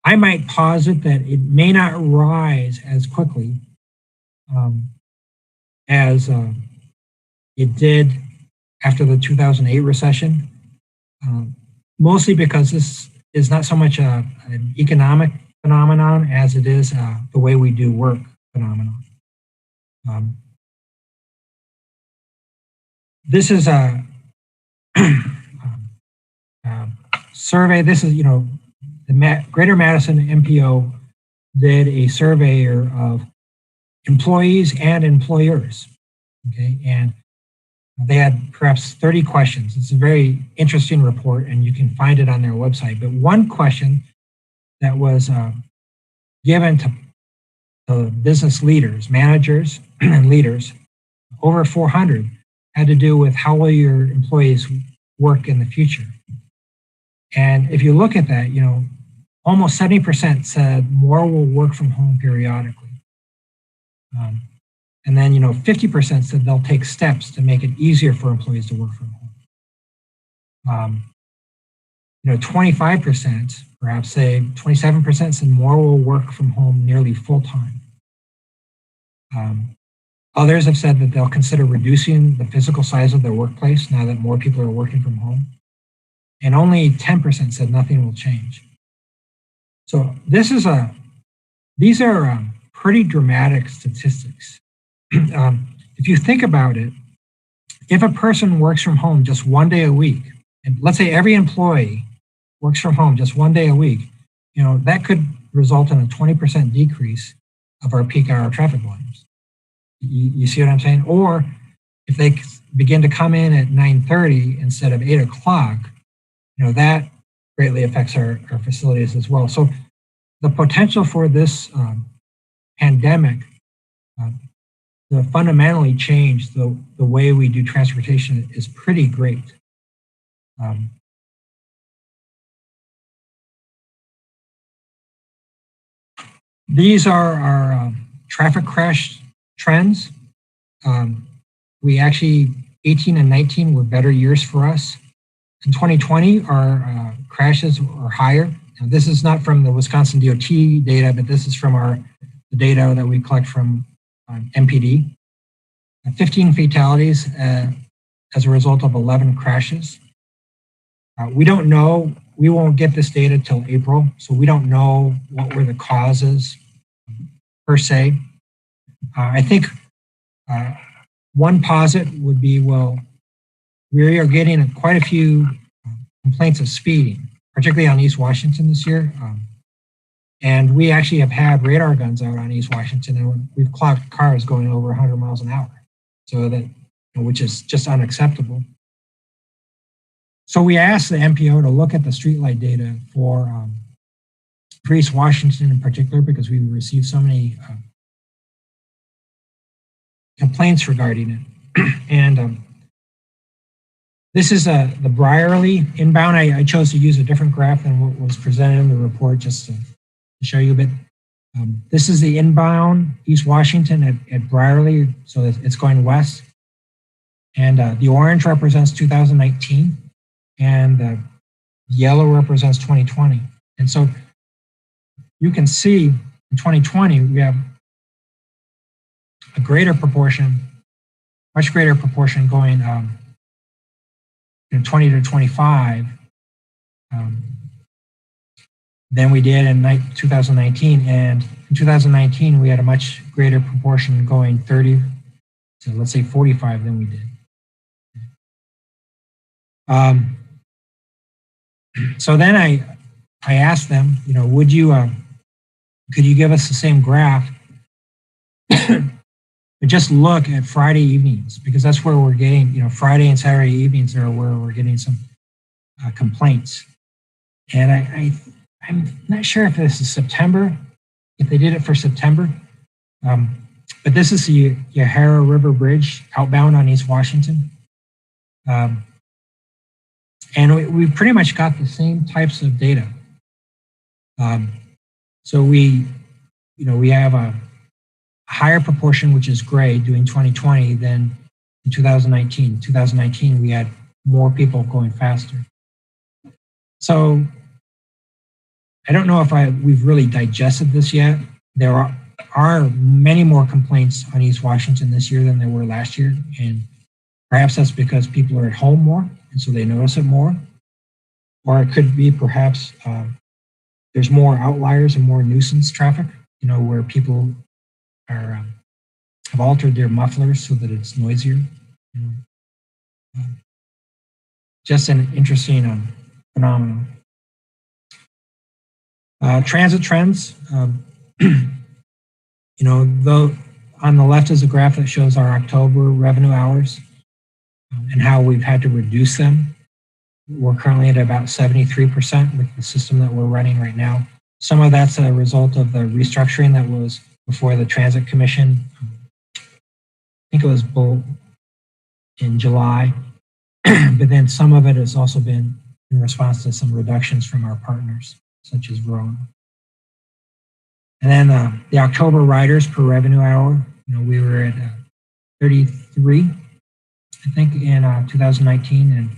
I might posit that it may not rise as quickly as it did after the 2008 recession, mostly because this is not so much an economic phenomenon as it is the way we do work phenomenon. This is a survey. This is, the Greater Madison MPO did a survey of employees and employers. Okay, and they had perhaps 30 questions. It's a very interesting report, and you can find it on their website. But one question that was given to business leaders, managers, and leaders, over 400, had to do with how will your employees work in the future. And if you look at that, almost 70% said more will work from home periodically. And then, 50% said they'll take steps to make it easier for employees to work from home. 25%, perhaps say 27% said more will work from home nearly full time. Others have said that they'll consider reducing the physical size of their workplace now that more people are working from home. And only 10% said nothing will change. So these are pretty dramatic statistics. If you think about it, if a person works from home just one day a week, and let's say every employee works from home just one day a week, that could result in a 20% decrease of our peak hour traffic volumes. You see what I'm saying? Or if they begin to come in at 9:30 instead of 8 o'clock, that greatly affects our facilities as well. So the potential for this pandemic to fundamentally change the way we do transportation is pretty great. These are our traffic crash trends. We actually, 18 and 19 were better years for us. In 2020, our crashes were higher. Now, this is not from the Wisconsin DOT data, but this is from the data that we collect from MPD. 15 fatalities as a result of 11 crashes. We don't know, we won't get this data till April, so we don't know what were the causes per se. I think one posit would be, well, we are getting quite a few complaints of speeding, particularly on East Washington this year. And we actually have had radar guns out on East Washington, and we've clocked cars going over 100 miles an hour, so that, which is just unacceptable. So we asked the MPO to look at the streetlight data for East Washington in particular, because we received so many complaints regarding it. And this is the Brierley inbound. I chose to use a different graph than what was presented in the report just to show you a bit. This is the inbound East Washington at Brierley, so it's going west. And the orange represents 2019, and the yellow represents 2020. And so you can see in 2020, we have a greater proportion, much greater proportion going 20 to 25 than we did in 2019. And in 2019, we had a much greater proportion going 30 to, let's say, 45 than we did. So then I asked them, would you, could you give us the same graph, but just look at Friday evenings, because that's where we're getting, Friday and Saturday evenings are where we're getting some complaints. And I'm not sure if this is September, if they did it for September, but this is the Yahara River Bridge outbound on East Washington. And we pretty much got the same types of data. So we have a higher proportion, which is gray, doing 2020 than in 2019. 2019, we had more people going faster. So I don't know if we've really digested this yet. There are many more complaints on East Washington this year than there were last year, and perhaps that's because people are at home more, and so they notice it more. Or it could be perhaps there's more outliers and more nuisance traffic, where people are have altered their mufflers so that it's noisier. Just an interesting phenomenon. Transit trends. Though on the left is a graph that shows our October revenue hours and how we've had to reduce them. We're currently at about 73% with the system that we're running right now. Some of that's a result of the restructuring that was before the Transit Commission. I think it was in July, but then some of it has also been in response to some reductions from our partners, such as Verona. And then the October riders per revenue hour, we were at 33, I think, in 2019,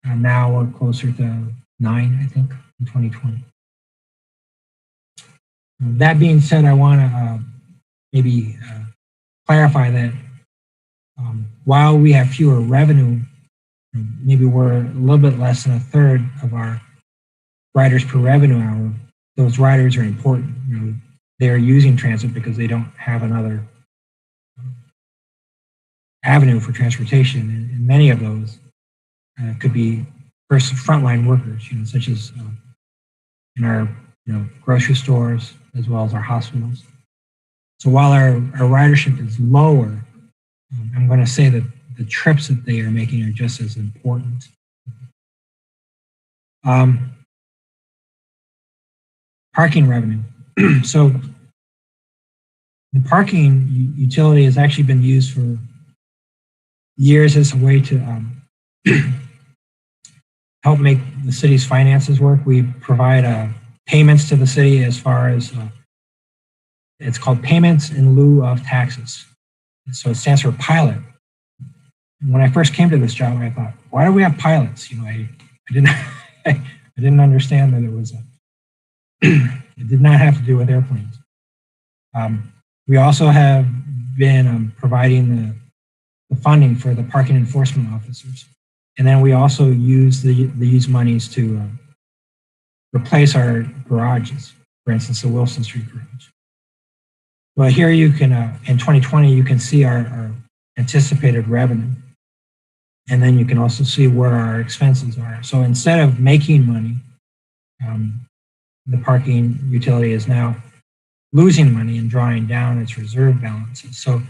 and now we're closer to 9, I think, in 2020. That being said, I want to maybe clarify that while we have fewer revenue, maybe we're a little bit less than a third of our riders per revenue hour. Those riders are important. They are using transit because they don't have another avenue for transportation, and many of those could be first frontline workers, such as in our grocery stores as well as our hospitals. So while our ridership is lower, I'm going to say that the trips that they are making are just as important. Parking revenue. So the parking utility has actually been used for years as a way to help make the city's finances work. We provide payments to the city as far as it's called payments in lieu of taxes. So it stands for pilot. When I first came to this job, I thought, why do we have pilots? I didn't I didn't understand that it was it did not have to do with airplanes. We also have been providing the funding for the parking enforcement officers. And then we also use these monies to replace our garages, for instance, the Wilson Street garage. Well, here you can, in 2020, you can see our anticipated revenue. And then you can also see where our expenses are. So instead of making money, the parking utility is now losing money and drawing down its reserve balances. So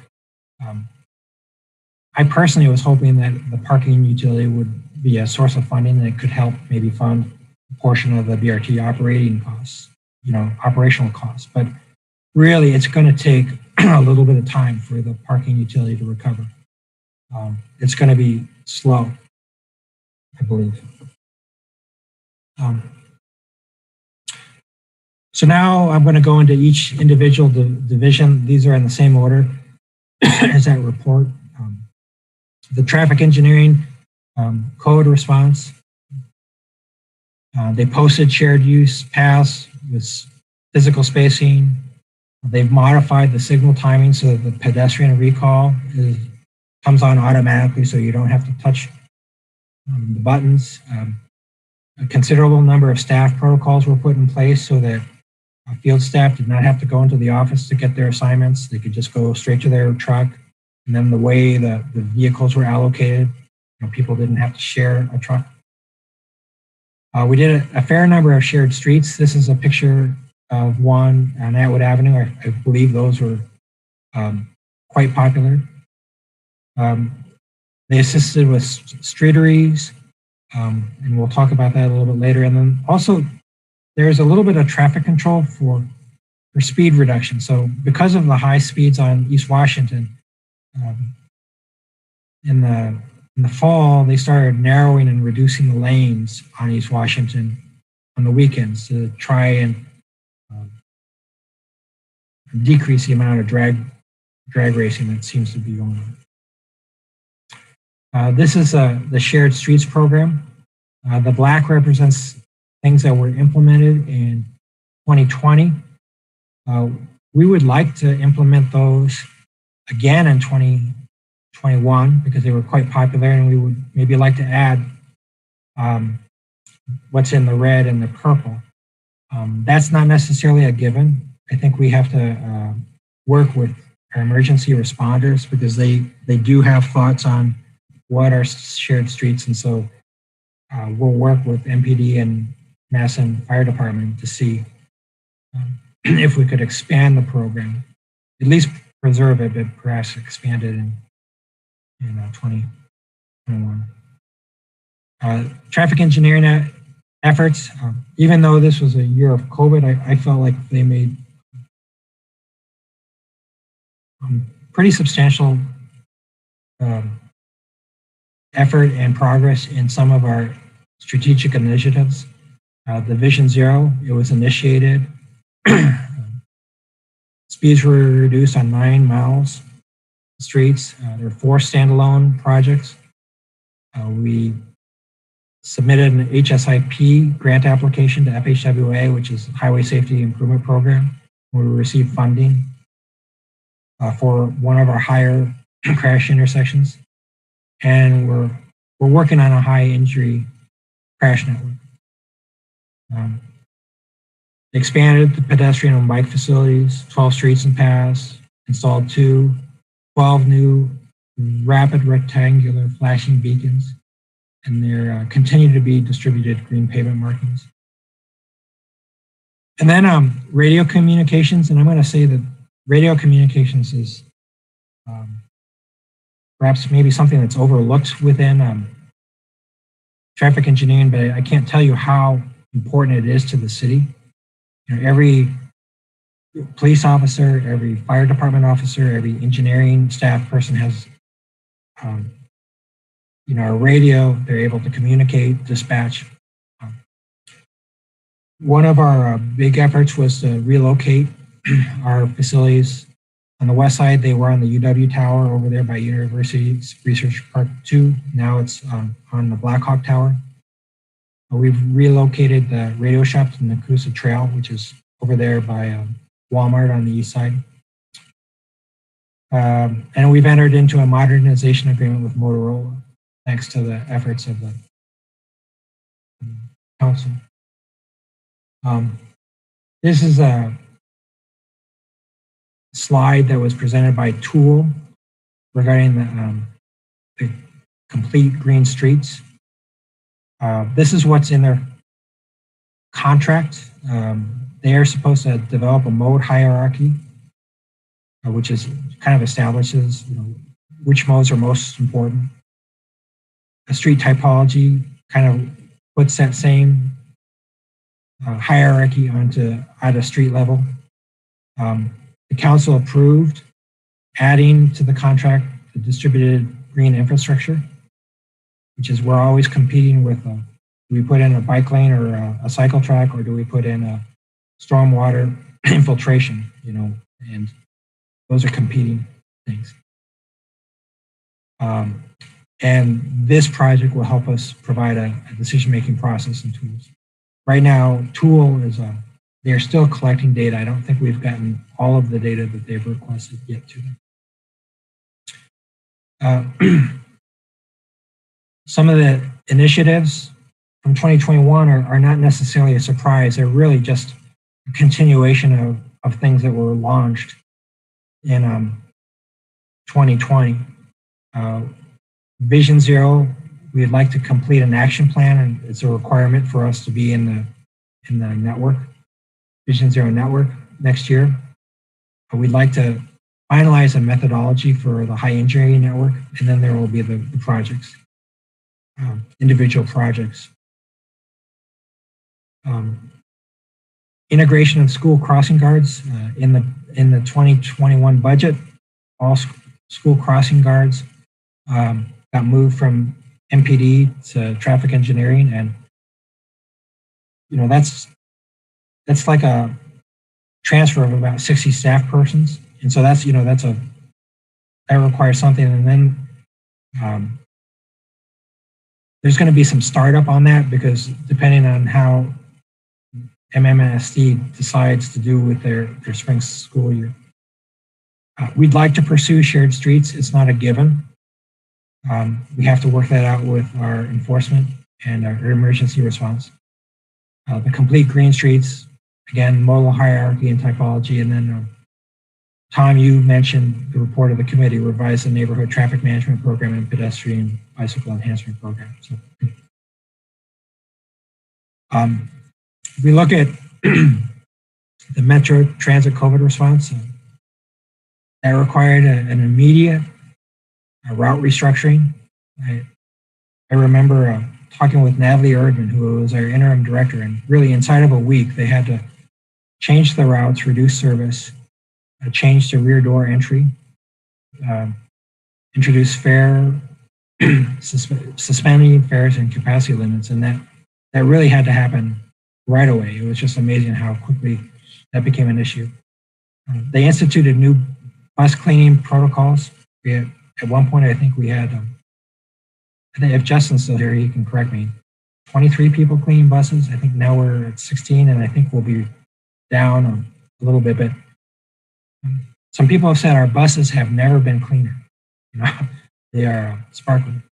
I personally was hoping that the parking utility would be a source of funding that could help maybe fund a portion of the BRT operating costs, operational costs. But really, it's going to take a little bit of time for the parking utility to recover. It's going to be slow, I believe. So now I'm going to go into each individual division. These are in the same order as that report. The traffic engineering code response. They posted shared use paths with physical spacing. They've modified the signal timing so that the pedestrian recall comes on automatically so you don't have to touch the buttons. A considerable number of staff protocols were put in place so that field staff did not have to go into the office to get their assignments. They could just go straight to their truck. And then the way the vehicles were allocated, people didn't have to share a truck. We did a fair number of shared streets. This is a picture of one on Atwood Avenue. I believe those were quite popular. They assisted with streeteries, and we'll talk about that a little bit later. And then also, there's a little bit of traffic control for speed reduction. So because of the high speeds on East Washington, in the fall, they started narrowing and reducing the lanes on East Washington on the weekends to try and decrease the amount of drag racing that seems to be going on. This is the Shared Streets program. The black represents things that were implemented and 2020. We would like to implement those again in 2021 because they were quite popular, and we would maybe like to add what's in the red and the purple. That's not necessarily a given. I think we have to work with our emergency responders because they do have thoughts on what are shared streets, and so we'll work with MPD and Madison Fire Department to see if we could expand the program, at least preserve it, but perhaps expand it in 2021. Traffic engineering efforts, even though this was a year of COVID, I felt like they made pretty substantial effort and progress in some of our strategic initiatives. The Vision Zero, it was initiated. Speeds were reduced on 9 miles streets. There are 4 standalone projects. We submitted an HSIP grant application to FHWA, which is Highway Safety Improvement Program. We received funding for one of our higher crash intersections. And we're working on a high injury crash network. Expanded the pedestrian and bike facilities, 12 streets and paths, installed 12 new rapid rectangular flashing beacons, and there continue to be distributed green pavement markings. And then radio communications, and I'm going to say that radio communications is perhaps maybe something that's overlooked within traffic engineering, but I can't tell you how important it is to the city. Every police officer, every fire department officer, every engineering staff person has, a radio. They're able to communicate, dispatch. One of our big efforts was to relocate our facilities. On the west side, they were on the UW Tower over there by University's Research Park 2. Now it's on the Blackhawk Tower. We've relocated the radio shop to Nakusa Trail, which is over there by Walmart on the east side. And we've entered into a modernization agreement with Motorola, thanks to the efforts of the council. This is a slide that was presented by Tool regarding the complete green streets. This is what's in their contract. They are supposed to develop a mode hierarchy, which is kind of establishes which modes are most important. A street typology kind of puts that same hierarchy at a street level. The council approved adding to the contract the distributed green infrastructure, which is we're always competing with, do we put in a bike lane or a cycle track, or do we put in a stormwater infiltration, and those are competing things. And this project will help us provide a decision-making process and tools. Right now, Tool is, they're still collecting data. I don't think we've gotten all of the data that they've requested yet to them. Some of the initiatives from 2021 are not necessarily a surprise. They're really just a continuation of things that were launched in 2020. Vision Zero, we'd like to complete an action plan, and it's a requirement for us to be in the network, Vision Zero network next year. We'd like to finalize a methodology for the high injury network, and then there will be the projects, individual projects. Integration of school crossing guards in the 2021 budget. All school crossing guards got moved from MPD to traffic engineering, and that's like a transfer of about 60 staff persons, and so that requires something, and then there's going to be some startup on that because depending on how MMSD decides to do with their spring school year. We'd like to pursue shared streets. It's not a given. We have to work that out with our enforcement and our emergency response. The complete green streets, again, modal hierarchy and typology. And then Tom, you mentioned the report of the committee, revise the neighborhood traffic management program and pedestrian bicycle enhancement program. So, if we look at the Metro Transit COVID response, that required an immediate route restructuring. I remember talking with Natalie Erdman, who was our interim director, and really inside of a week, they had to change the routes, reduce service, change to rear door entry, introduce fare, suspending fares and capacity limits, and that really had to happen right away. It was just amazing how quickly that became an issue. They instituted new bus cleaning protocols. At one point, I think we had, I think if Justin's still here, he can correct me, 23 people cleaning buses. I think now we're at 16, and I think we'll be down a little bit. But some people have said our buses have never been cleaner. You know, they are sparkling.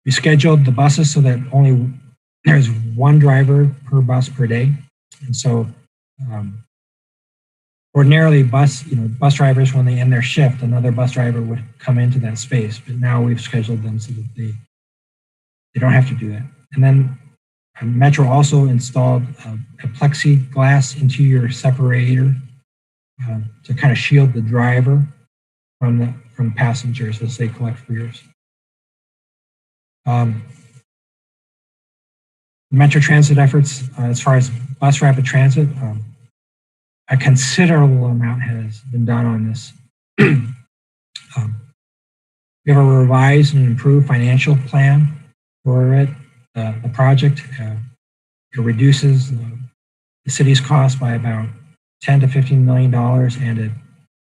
We scheduled the buses so that only there's one driver per bus per day, and so ordinarily bus drivers, when they end their shift, another bus driver would come into that space, but now we've scheduled them so that they don't have to do that. And then Metro also installed a plexiglass interior separator to kind of shield the driver from passengers as they collect fares. Metro Transit efforts, as far as bus rapid transit, a considerable amount has been done on this. We have a revised and improved financial plan for it. The project, it reduces the city's cost by about $10 to $15 million, and it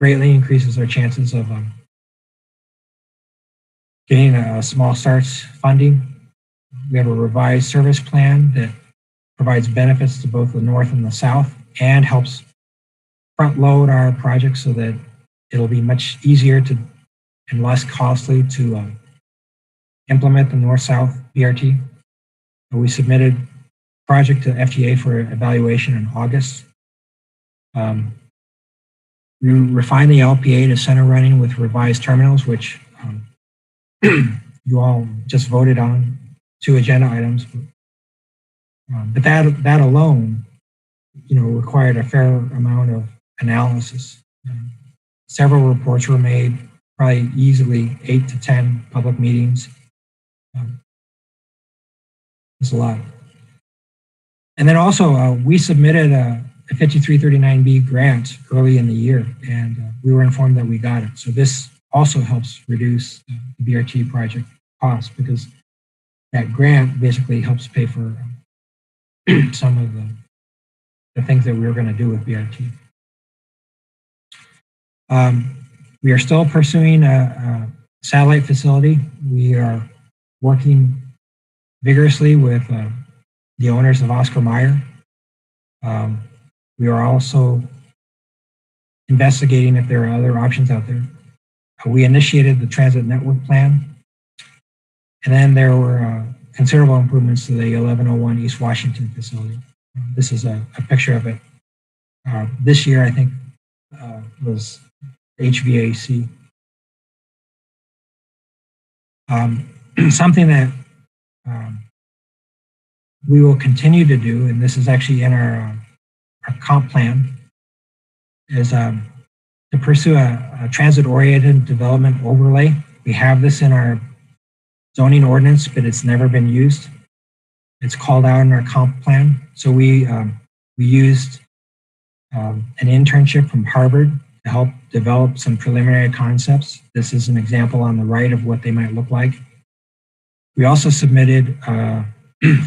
greatly increases our chances of getting a small starts funding. We have a revised service plan that provides benefits to both the north and the south and helps front load our project so that it'll be much easier to and less costly to implement the north-south BRT. We submitted project to FTA for evaluation in August. We refined the LPA to center running with revised terminals, which you all just voted on, 2 agenda items. But that alone, required a fair amount of analysis. Several reports were made, probably easily 8 to 10 public meetings. It's a lot. And then also, we submitted a 5339B grant early in the year, and we were informed that we got it. So this also helps reduce the BRT project costs, because that grant basically helps pay for some of the things that we were going to do with BRT. We are still pursuing a satellite facility. We are working vigorously with the owners of Oscar Mayer. We are also investigating if there are other options out there. We initiated the transit network plan, and then there were considerable improvements to the 1101 East Washington facility. This is a picture of it. This year, I think, was HVAC. Something that we will continue to do, and this is actually in our comp plan, is to pursue a transit-oriented development overlay. We have this in our zoning ordinance, but it's never been used. It's called out in our comp plan. So we used an internship from Harvard to help develop some preliminary concepts. This is an example on the right of what they might look like. We also submitted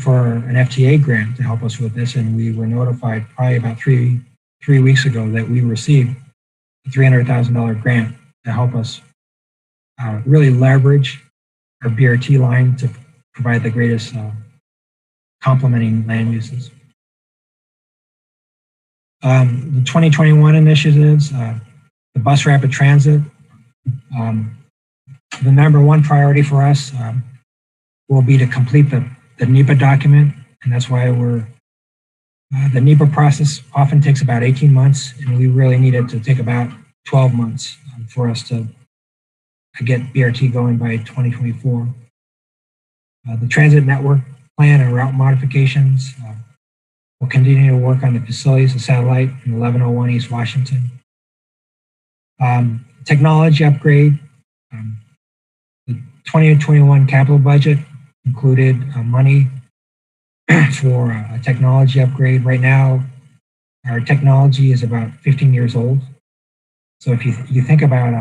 for an FTA grant to help us with this, and we were notified probably about three weeks ago that we received a $300,000 grant to help us really leverage our BRT line to provide the greatest complementing land uses. The 2021 initiatives, the bus rapid transit. The number one priority for us will be to complete the NEPA document, and that's why the NEPA process often takes about 18 months, and we really need it to take about 12 months for us to get BRT going by 2024. The transit network plan and route modifications. We'll continue to work on the facilities, the satellite in 1101 East Washington. Technology upgrade. The 2021 capital budget included money for a technology upgrade. Right now, our technology is about 15 years old. So if you think about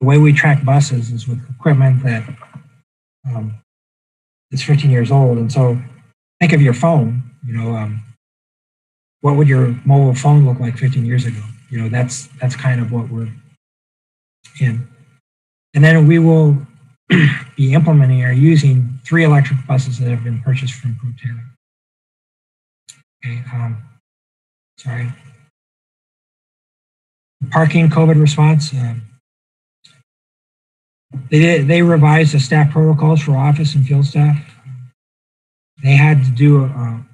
the way we track buses is with equipment that is 15 years old. And so think of your phone, what would your mobile phone look like 15 years ago? That's kind of what we're in. And then we will be implementing or using 3 electric buses that have been purchased from Proterra. Okay, sorry. Parking COVID response. They revised the staff protocols for office and field staff. They had to do a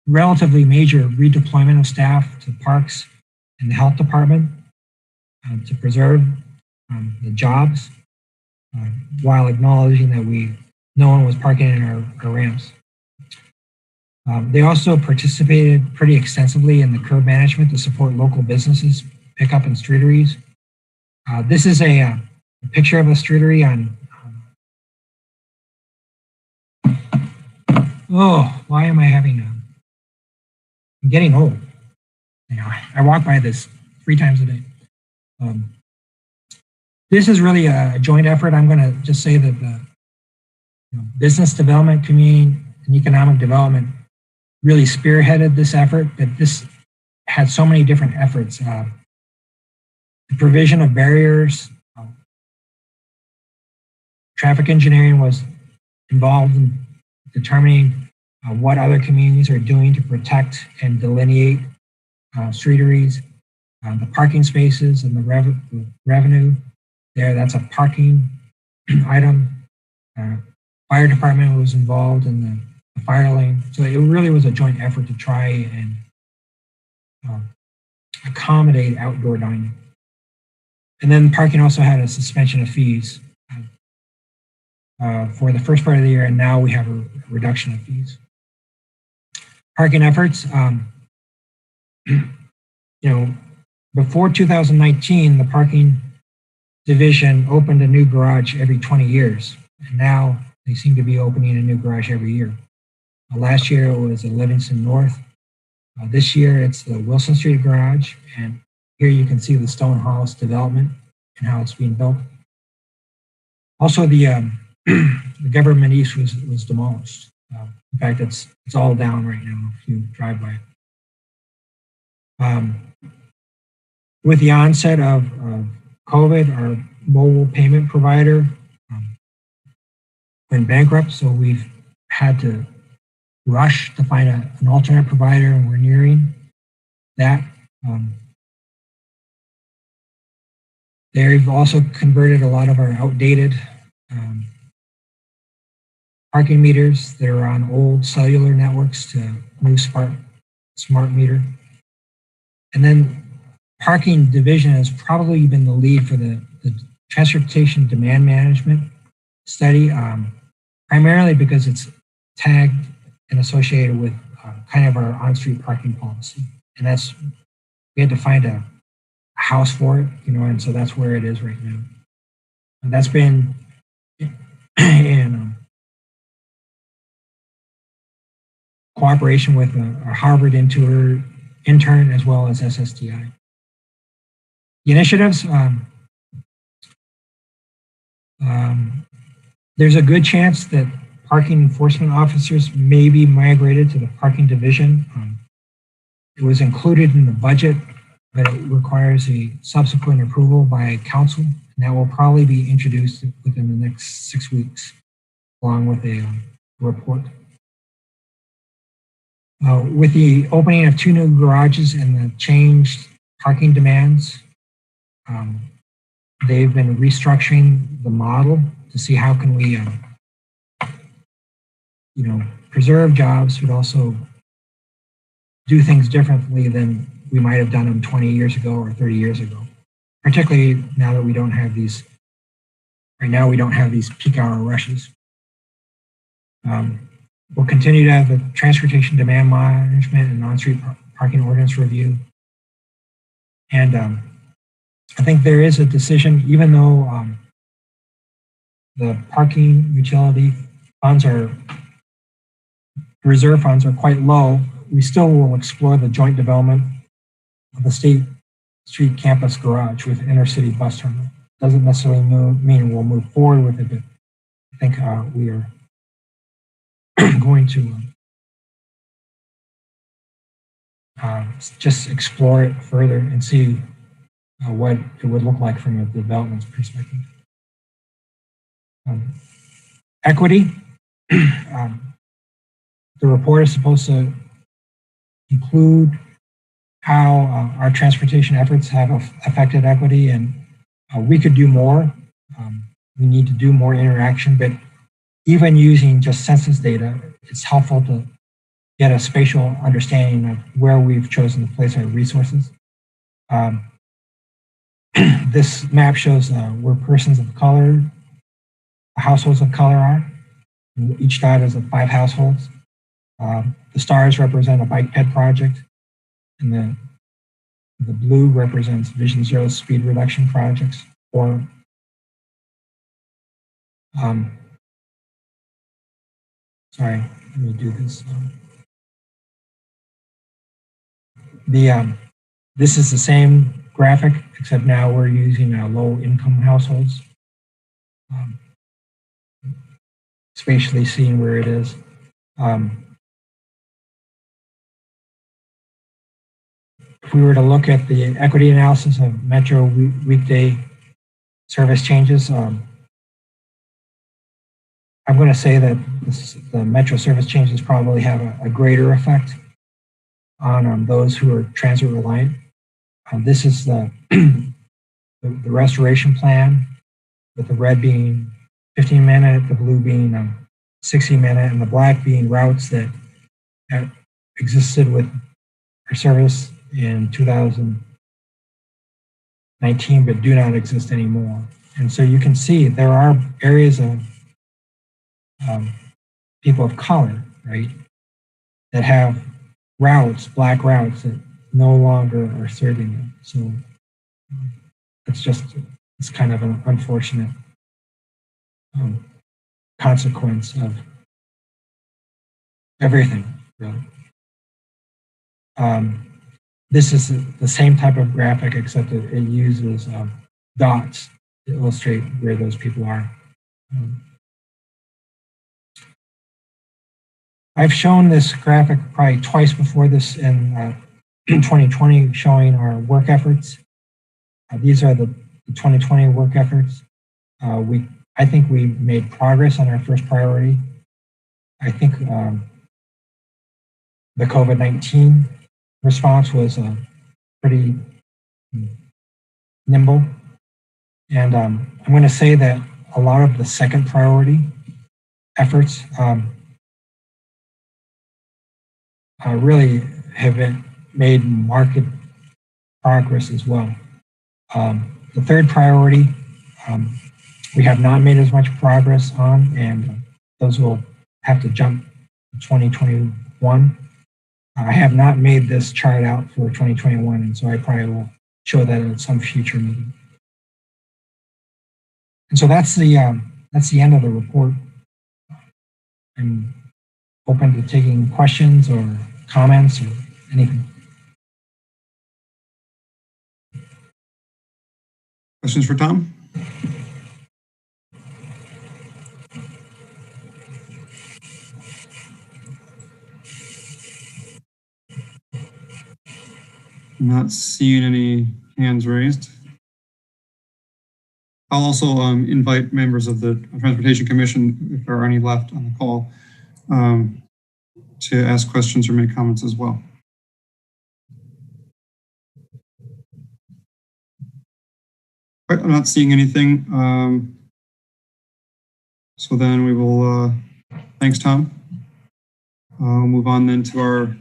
relatively major redeployment of staff to parks and the health department to preserve the jobs while acknowledging that no one was parking in our ramps. They also participated pretty extensively in the curb management to support local businesses, pickup and streeteries. This is a picture of a streetery on. Oh, why am I having I'm getting old. I walk by this 3 times a day. This is really a joint effort. I'm going to just say that the business development, community, and economic development really spearheaded this effort, but this had so many different efforts. The provision of barriers, traffic engineering was involved in determining what other communities are doing to protect and delineate streeteries, the parking spaces and the revenue there. That's a parking item. Fire department was involved in the fire lane. So it really was a joint effort to try and accommodate outdoor dining. And then parking also had a suspension of fees for the first part of the year, and now we have a reduction of fees. Parking efforts, before 2019, the parking division opened a new garage every 20 years, and now they seem to be opening a new garage every year. Last year it was at Livingston North. This year it's the Wilson Street garage, and here you can see the Stone House development and how it's being built. Also, the Government East was demolished. In fact, it's all down right now if you drive by it. With the onset of COVID, our mobile payment provider went bankrupt, so we've had to rush to find an alternate provider, and we're nearing that. They've also converted a lot of our outdated parking meters that are on old cellular networks to new smart meter. And then parking division has probably been the lead for the transportation demand management study, primarily because it's tagged and associated with kind of our on-street parking policy. And we had to find a house for it, and so that's where it is right now. And that's been in cooperation with a Harvard intern as well as SSTI. The initiatives, there's a good chance that parking enforcement officers may be migrated to the parking division. It was included in the budget, but it requires a subsequent approval by council, and that will probably be introduced within the next 6 weeks, along with a report. With the opening of 2 new garages and the changed parking demands, they've been restructuring the model to see how can we, preserve jobs, but also do things differently than we might have done them 20 years ago or 30 years ago. Particularly now that we don't have these, right now we don't have these peak hour rushes. We'll continue to have the transportation demand management and on-street parking ordinance review. And I think there is a decision, even though the parking utility funds reserve funds are quite low, we still will explore the joint development of the State Street Campus Garage with Intercity Bus Terminal. Doesn't necessarily mean we'll move forward with it, but I think we are going to just explore it further and see what it would look like from a development perspective. Equity. The report is supposed to include how our transportation efforts have affected equity, and we could do more. We need to do more interaction, but even using just census data, it's helpful to get a spatial understanding of where we've chosen to place our resources. This map shows where persons of color, households of color are. Each dot is of 5 households. The stars represent a bike ped project, and the blue represents Vision Zero speed reduction projects. Or sorry, let me do this. This is the same graphic, except now we're using low income households. Spatially seeing where it is. If we were to look at the equity analysis of Metro weekday service changes, I'm going to say that the Metro service changes probably have a greater effect on those who are transit reliant. This is the restoration plan, with the red being 15-minute, the blue being 60-minute, and the black being routes that existed with our service in 2019 but do not exist anymore. And so you can see there are areas of people of color, right, that have routes, black routes, that no longer are serving them. So it's kind of an unfortunate consequence of everything, really. This is the same type of graphic, except it uses dots to illustrate where those people are. I've shown this graphic probably twice before this in 2020, showing our work efforts. These are the 2020 work efforts. I think we made progress on our first priority. I think the COVID-19 response was pretty nimble. And I'm going to say that a lot of the second priority efforts really have been made marked progress as well. The third priority, we have not made as much progress on, and those will have to jump to 2021. I have not made this chart out for 2021, and so I probably will show that at some future meeting. And so that's the end of the report. I'm open to taking questions or comments or anything. Questions for Tom? I'm not seeing any hands raised. I'll also invite members of the Transportation Commission, if there are any left on the call, to ask questions or make comments as well. All right, I'm not seeing anything. So then we will, thanks, Tom. Move on then to our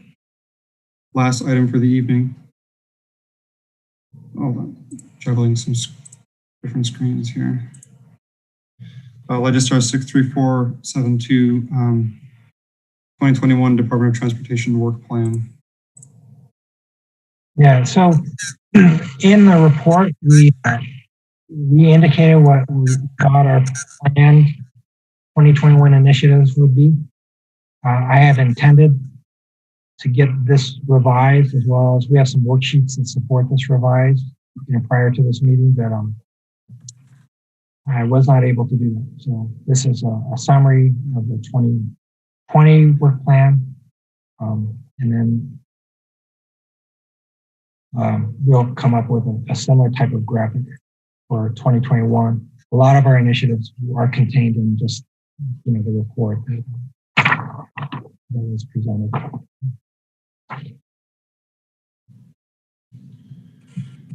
last item for the evening. Hold on, juggling some different screens here. Legistar 63472, 2021 Department of Transportation Work Plan. Yeah, so in the report, we indicated what we thought our planned 2021 initiatives would be. I had intended to get this revised, as well as we have some worksheets that support this revised, prior to this meeting, but I was not able to do that. So this is a summary of the 2020 work plan, and then we'll come up with a similar type of graphic for 2021. A lot of our initiatives are contained in just the report that was presented.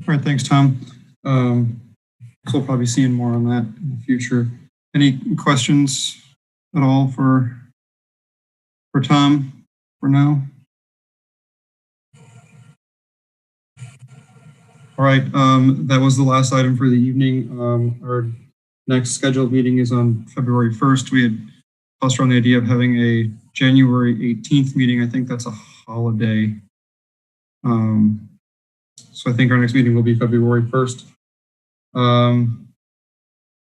All right, thanks, Tom. So we'll probably be seeing more on that in the future. Any questions at all for Tom for now? All right, that was the last item for the evening. Our next scheduled meeting is on February 1st. We had tossed around the idea of having a January 18th meeting. I think that's a holiday. So I think our next meeting will be February 1st.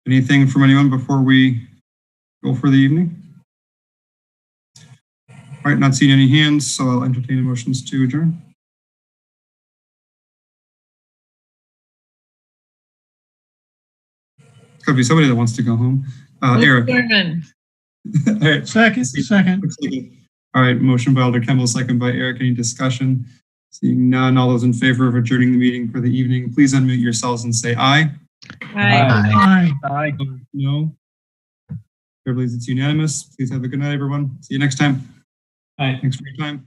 Anything from anyone before we go for the evening? All right, not seeing any hands, so I'll entertain the motions to adjourn. It's got to be somebody that wants to go home. Eric. All right. Second. All right, motion by Alder Kemble, second by Eric. Any discussion? Seeing none, all those in favor of adjourning the meeting for the evening, please unmute yourselves and say aye. Aye. Aye. No. I believe it's unanimous. Please have a good night, everyone. See you next time. Aye. Thanks for your time.